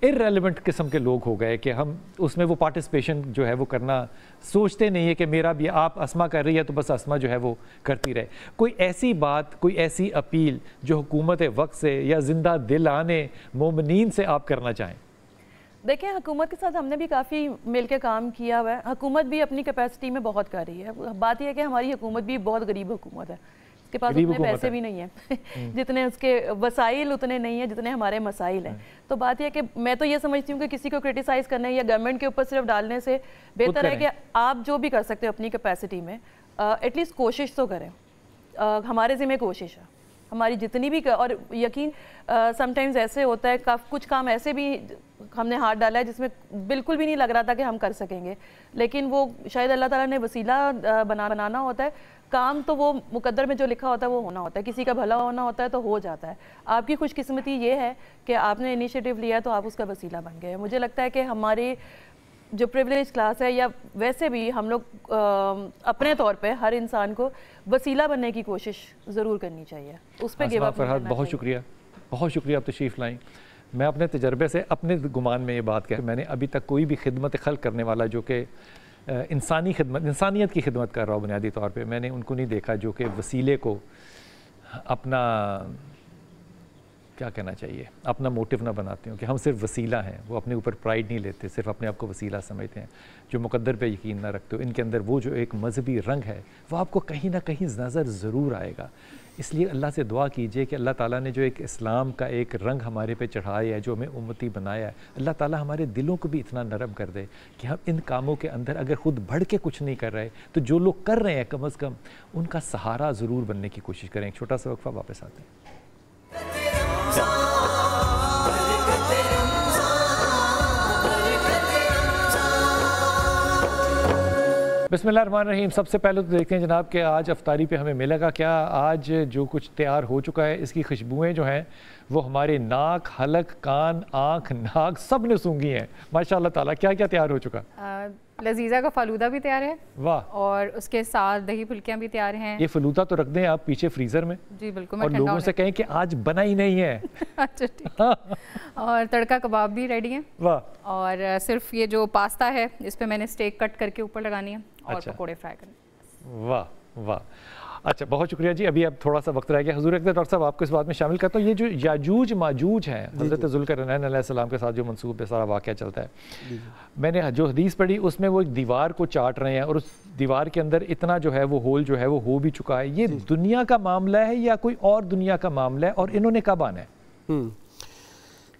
irrelevant قسم کے لوگ ہو گئے کہ ہم اس میں وہ پارٹیسپیشن جو ہے وہ کرنا سوچتے نہیں ہے کہ میرا بھی, آپ اسما کر رہی ہے تو بس اسما جو ہے وہ کرتی رہے. کوئی ایسی بات, کوئی ایسی اپیل جو حکومت وقت سے یا زندہ دل آنے مومنین سے آپ کرنا چاہیں؟ دیکھیں حکومت کے ساتھ ہم نے بھی کافی مل کے کام کیا ہوا ہے. حکومت بھی اپنی کیپیسٹی میں بہت کر رہی ہے. بات یہ ہے کہ ہماری حکومت بھی بہت غریب حکومت ہے, اس کے پاس اتنے پیسے بھی نہیں ہیں جتنے اس کے وسائل اتنے نہیں ہیں جتنے ہمارے مسائل ہیں. تو بات یہ ہے کہ میں تو یہ سمجھتی ہوں کہ کسی کو کرٹیسائز کرنے یا گورنمنٹ کے اوپر صرف ڈالنے سے بہتر ہے کہ آپ جو بھی کر سکتے ہو اپنی کیپیسٹی میں ایٹ لیسٹ کوشش تو کریں. ہمارے ذمہ کوشش ہے ہماری جتنی بھی, اور یقین سم ٹائمز ایسے ہوتا ہے کچھ کام ایسے بھی ہم نے ہاتھ ڈالا ہے جس میں بالکل بھی نہیں لگ رہا تھا کہ ہم کر سکیں گے, لیکن وہ شاید اللہ تعالیٰ نے وسیلہ بنانا ہوتا ہے. کام تو وہ مقدر میں جو لکھا ہوتا ہے وہ ہونا ہوتا ہے, کسی کا بھلا ہونا ہوتا ہے تو ہو جاتا ہے. آپ کی خوش قسمتی یہ ہے کہ آپ نے انیشیٹو لیا تو آپ اس کا وسیلہ بن گئے. مجھے لگتا ہے کہ ہماری جو پریویلیج کلاس ہے یا ویسے بھی ہم لوگ اپنے طور پہ ہر انسان کو وسیلہ بننے کی کوشش ضرور کرنی چاہیے, اس پہ گیو اپ نہیں کرنا چاہیے. بہت شکریہ, بہت شکریہ آپ تشریف لائیں. میں اپنے تجربے سے اپنے گمان میں یہ بات کہ میں نے ابھی تک کوئی بھی خدمت خلق کرنے والا جو کہ انسانی خدمت, انسانیت کی خدمت کر رہا ہوں بنیادی طور پہ, میں نے ان کو نہیں دیکھا جو کہ وسیلے کو اپنا کیا کہنا چاہیے اپنا موٹیو نہ بناتے ہوں کہ ہم صرف وسیلہ ہیں. وہ اپنے اوپر پرائیڈ نہیں لیتے, صرف اپنے آپ کو وسیلہ سمجھتے ہیں. جو مقدر پہ یقین نہ رکھتے ہو, ان کے اندر وہ جو ایک مذہبی رنگ ہے وہ آپ کو کہیں نہ کہیں نظر ضرور آئے گا. اس لیے اللہ سے دعا کیجئے کہ اللہ تعالیٰ نے جو ایک اسلام کا ایک رنگ ہمارے پہ چڑھایا ہے, جو ہمیں امتی بنایا ہے, اللہ تعالیٰ ہمارے دلوں کو بھی اتنا نرم کر دے کہ ہم ان کاموں کے اندر اگر خود بڑھ کے کچھ نہیں کر رہے تو جو لوگ کر رہے ہیں کم از کم ان کا سہارا ضرور بننے کی کوشش کریں. ایک چھوٹا سا وقفہ, واپس آتے ہیں. بسم اللہ الرحمن الرحیم. سب سے پہلے تو دیکھتے ہیں جناب کہ آج افطاری پہ ہمیں ملے گا کیا. آج جو کچھ تیار ہو چکا ہے اس کی خوشبوئیں جو ہیں وہ ہمارے ناک, حلق, کان, آنکھ, ناک سب نے سونگھی ہیں ماشاء اللہ تعالیٰ. کیا کیا تیار ہو چکا؟ لذیذہ کا فلودہ بھی تیار ہے. واہ. اور اس کے ساتھ دہی پھلکیاں بھی تیار ہیں. یہ فلودہ تو رکھ دیں آپ پیچھے فریزر میں. جی بالکل. اور لوگوں سے کہیں کہ آج بنا ہی نہیں ہے. اچھا ٹھیک. اور تڑکا کباب بھی ریڈی ہیں. واہ. اور صرف یہ جو پاستا ہے اس پہ میں نے اسٹیک کٹ کر کے اوپر لگانی ہے اور پکوڑے فرائی کرنے. واہ واہ. اچھا بہت شکریہ جی. ابھی اب تھوڑا سا وقت رہ گیا. حضور اکبر ڈاکٹر صاحب آپ کو اس بات میں شامل کرتا ہوں. یہ جو یاجوج ماجوج ہیں حضرت ذوالقرنین علیہ السلام کے ساتھ جو منسوب پہ سارا واقعہ چلتا ہے, میں نے جو حدیث پڑھی اس میں وہ ایک دیوار کو چاٹ رہے ہیں اور اس دیوار کے اندر اتنا جو ہے وہ ہول جو ہے وہ ہو بھی چکا ہے. یہ دنیا کا معاملہ ہے یا کوئی اور دنیا کا معاملہ ہے, اور انہوں نے کب آنا ہے؟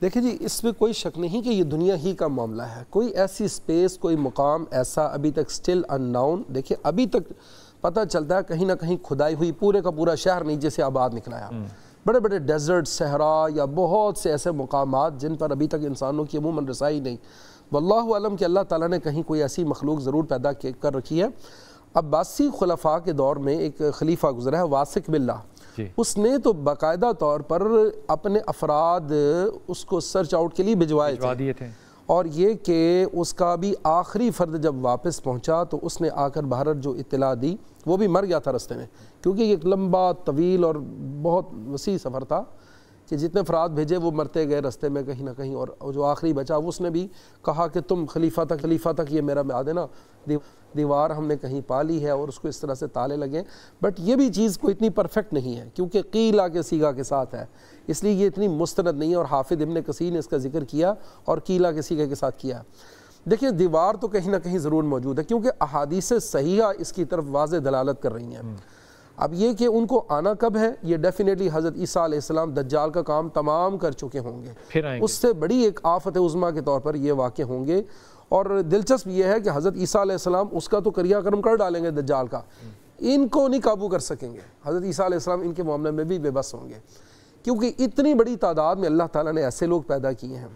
دیکھیں جی, اس میں کوئی شک نہیں کہ یہ دنیا ہی کا معاملہ ہے. کوئی ایسی سپیس, کوئی مقام ایسا ابھی تک سٹل ان ناؤن. دیکھیں ابھی تک پتہ چلتا ہے کہیں نہ کہیں کھدائی ہوئی پورے کا پورا شہر نیچے سے آباد نکلا ہے. بڑے بڑے ڈیزرٹ, صحرا یا بہت سے ایسے مقامات جن پر ابھی تک انسانوں کی عموماً رسائی نہیں. واللہ علم کہ اللہ تعالیٰ نے کہیں کوئی ایسی مخلوق ضرور پیدا کر رکھی ہے. عباسی خلفاء کے دور میں ایک خلیفہ گزرا ہے واسق باللہ. اس نے تو باقاعدہ طور پر اپنے افراد اس کو سرچ آؤٹ کے لیے بھجوائے تھے, اور یہ کہ اس کا بھی آخری فرد جب واپس پہنچا تو اس نے آ کر باہر جو اطلاع دی, وہ بھی مر گیا تھا رستے میں, کیونکہ یہ ایک لمبا طویل اور بہت وسیع سفر تھا کہ جتنے افراد بھیجے وہ مرتے گئے رستے میں کہیں نہ کہیں. اور جو آخری بچا اس نے بھی کہا کہ تم خلیفہ تک یہ میرا میں دینا. دیوار ہم نے کہیں پا لی ہے اور اس کو اس طرح سے تالے لگے. بٹ یہ بھی چیز کوئی اتنی پرفیکٹ نہیں ہے کیونکہ قیلہ کے سیگا کے ساتھ ہے, اس لیے یہ اتنی مستند نہیں ہے. اور حافظ ابن کثیر نے اس کا ذکر کیا اور قیلہ کے سیگا کے ساتھ کیا. دیکھیں دیوار تو کہیں نہ کہیں ضرور موجود ہے کیونکہ احادیث صحیحہ اس کی طرف واضح دلالت کر رہی ہیں. اب یہ کہ ان کو آنا کب ہے, یہ ڈیفینیٹلی حضرت عیسیٰ علیہ السلام دجال کا کام تمام کر چکے ہوں گے, اس سے بڑی ایک آفت عظمیٰ کے طور پر یہ واقع ہوں گے. اور دلچسپ یہ ہے کہ حضرت عیسیٰ علیہ السلام اس کا تو کریا کرم کر ڈالیں گے دجال کا, ان کو نہیں قابو کر سکیں گے. حضرت عیسیٰ علیہ السلام ان کے معاملے میں بھی بے بس ہوں گے کیونکہ اتنی بڑی تعداد میں اللہ تعالیٰ نے ایسے لوگ پیدا کیے ہیں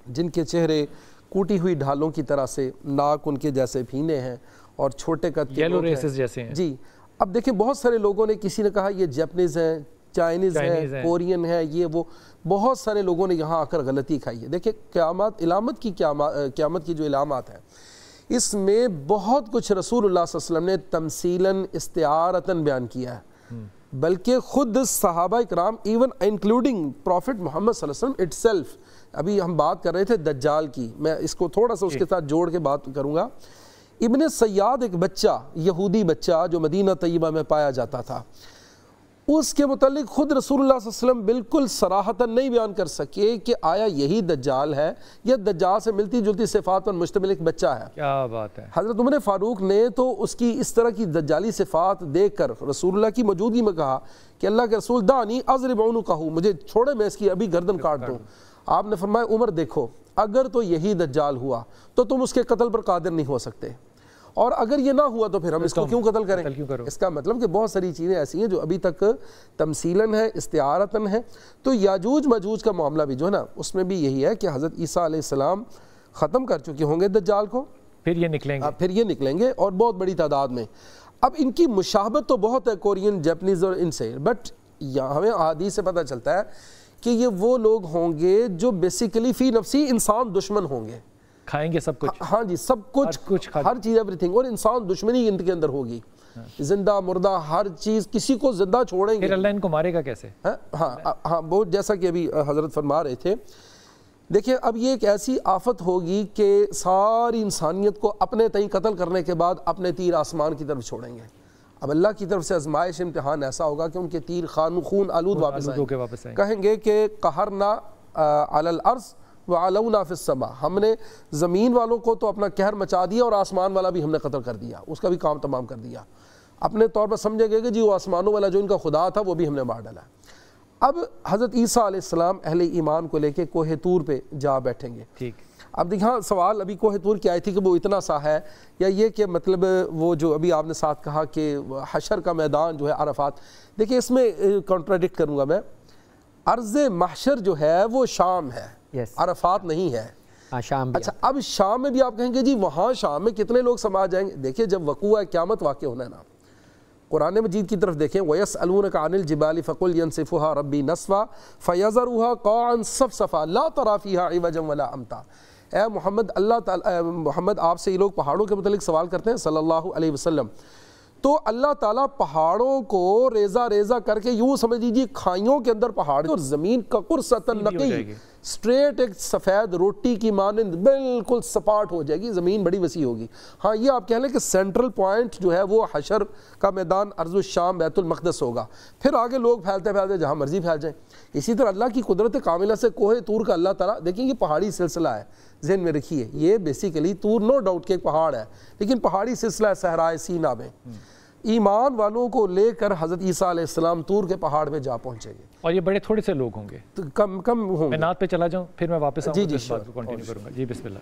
جن کے چہرے کوٹی ہوئی ڈھالوں کی طرح سے, ناک ان کے جیسے بھینے ہیں اور چھوٹے قد کے لوگ ہیں. جی اب دیکھیں بہت سارے لوگوں نے, کسی نے کہا یہ جیپنیز ہیں, چائنیز ہے, کورین ہے, یہ وہ, بہت سارے لوگوں نے یہاں آ کر غلطی کھائی ہے. دیکھیں قیامت کی جو علامات ہیں اس میں بہت کچھ رسول اللہ صلی اللہ علیہ وسلم نے تمثیلاً استعارتاً بیان کیا ہے, بلکہ خود صحابہ اکرام ایون انکلوڈنگ پروفٹ محمد صلی اللہ علیہ وسلم اٹ سیلف. ابھی ہم بات کر رہے تھے دجال کی, میں اس کو تھوڑا سا اس کے ساتھ جوڑ کے بات کروں گا. ابن سیاد ایک بچہ, یہودی بچہ جو مدینہ طیبہ میں پایا جاتا تھا, اس کے متعلق خود رسول اللہ صلی اللہ علیہ وسلم بالکل صراحتاً نہیں بیان کر سکے کہ آیا یہی دجال ہے یا دجال سے ملتی جلتی صفات پر مشتمل ایک بچہ ہے. کیا بات ہے. حضرت عمر فاروق نے تو اس کی اس طرح کی دجالی صفات دیکھ کر رسول اللہ کی موجودگی میں کہا کہ اللہ کے رسول دانی اضرب عنقہ، مجھے چھوڑے میں اس کی ابھی گردن کاٹ دوں. آپ نے فرمایا عمر دیکھو اگر تو یہی دجال ہوا تو تم اس کے قتل پر قادر نہیں ہو سکتے، اور اگر یہ نہ ہوا تو پھر ہم اس کو کیوں قتل کریں. اس کا مطلب کہ بہت ساری چیزیں ایسی ہیں جو ابھی تک تمثیلاً ہے، استعارتاً ہے. تو یاجوج ماجوج کا معاملہ بھی جو ہے نا اس میں بھی یہی ہے کہ حضرت عیسیٰ علیہ السلام ختم کر چکے ہوں گے دجال کو، پھر یہ نکلیں گے اور بہت بڑی تعداد میں. اب ان کی مشابہت تو بہت ہے کورین، جیپنیز اور ان سے، بٹ ہمیں احادیث سے پتہ چلتا ہے کہ یہ وہ لوگ ہوں گے جو بیسیکلی فی نفسی انسان دشمن ہوں گے، کھائیں گے سب کچھ. ہاں جی، سب کچھ ہر چیز ایوری تھنگ، اور انسان دشمنی ان کے اندر ہوگی، زندہ مردہ ہر چیز، کسی کو زندہ چھوڑیں گے. پھر اللہ ان کو مارے گا کیسے؟ ہاں بہت، جیسا کہ ابھی حضرت فرما رہے تھے. دیکھیں اب یہ ایک ایسی آفت ہوگی کہ ساری انسانیت کو اپنے تئیں قتل کرنے کے بعد اپنے تیر آسمان کی طرف چھوڑیں گے. اب اللہ کی طرف سے آزمائش امتحان ایسا ہوگا کہ ان کے تیر خون آلود واپس آئیں، کہیں گے کہ قہرنا علی الارض وعلونا فی السماء، ہم نے زمین والوں کو تو اپنا قہر مچا دیا اور آسمان والا بھی ہم نے قتل کر دیا، اس کا بھی کام تمام کر دیا. اپنے طور پر سمجھے گئے کہ جی وہ آسمانوں والا جو ان کا خدا تھا وہ بھی ہم نے مار ڈالا. اب حضرت عیسیٰ علیہ السلام اہل ایمان کو لے کے کوہ طور پہ جا بیٹھیں گے. ٹھیک. اب دیکھیں سوال ابھی کوہ طور کی آئی تھی کہ وہ اتنا سا ہے، یا یہ کہ مطلب وہ جو ابھی آپ نے ساتھ کہا کہ حشر کا میدان جو ہے عرفات، دیکھیں اس میں کنٹراڈکٹ کروں گا میں، ارض محشر جو ہے وہ شام ہے، عرفات نہیں ہے. اچھا اب شام میں بھی آپ کہیں گے جی وہاں شام میں کتنے لوگ سما جائیں گے؟ دیکھیں جب وقوع قیامت واقع ہونا ہے نا، قرآن مجید کی طرف دیکھیں وَيَسْأَلُونَكَ عَنِ الْجِبَالِ فَقُلْ يَنْسِفُهَا رَبِّي نَسْفًا فَيَذَرُهَا قَاعًا صَفْصَفًا لَا تَرَىٰ فِيهَا عِوَجًا وَلَا أَمْتًا. اے محمد، اللہ تعالیٰ محمد آپ سے یہ لوگ پہاڑوں کے متعلق سوال کرتے ہیں صلی اللہ علیہ وسلم، تو اللہ تعالیٰ پہاڑوں کو ریزہ ریزہ کر کے یوں سمجھ لیجیے کھائیوں کے اندر پہاڑ، اور زمین کا قرصۃ نقی، سٹریٹ ایک سفید روٹی کی مانند بالکل سپاٹ ہو جائے گی، زمین بڑی وسیع ہوگی. ہاں یہ آپ کہہ لیں کہ سینٹرل پوائنٹ جو ہے وہ حشر کا میدان ارض الشام بیت المقدس ہوگا، پھر آگے لوگ پھیلتے پھیلتے جہاں مرضی پھیل جائیں. اسی طرح اللہ کی قدرت کاملہ سے کوہ طور کا اللہ تعالیٰ، دیکھیں یہ پہاڑی سلسلہ ہے، ذہن میں رکھیے یہ بیسیکلی طور نو ڈاؤٹ کہ ایک پہاڑ ہے، لیکن پہاڑی سلسلہ ہے صحرائے سینا میں. ایمان والوں کو لے کر حضرت عیسیٰ علیہ السلام طور کے پہاڑ پہ جا پہنچیں گے، اور یہ بڑے تھوڑے سے لوگ ہوں گے، کم ہوں گے. میں نعت پہ چلا جاؤں پھر میں واپس آؤں گا، اس بات کو کنٹینیو کروں گا. جی بسم اللہ.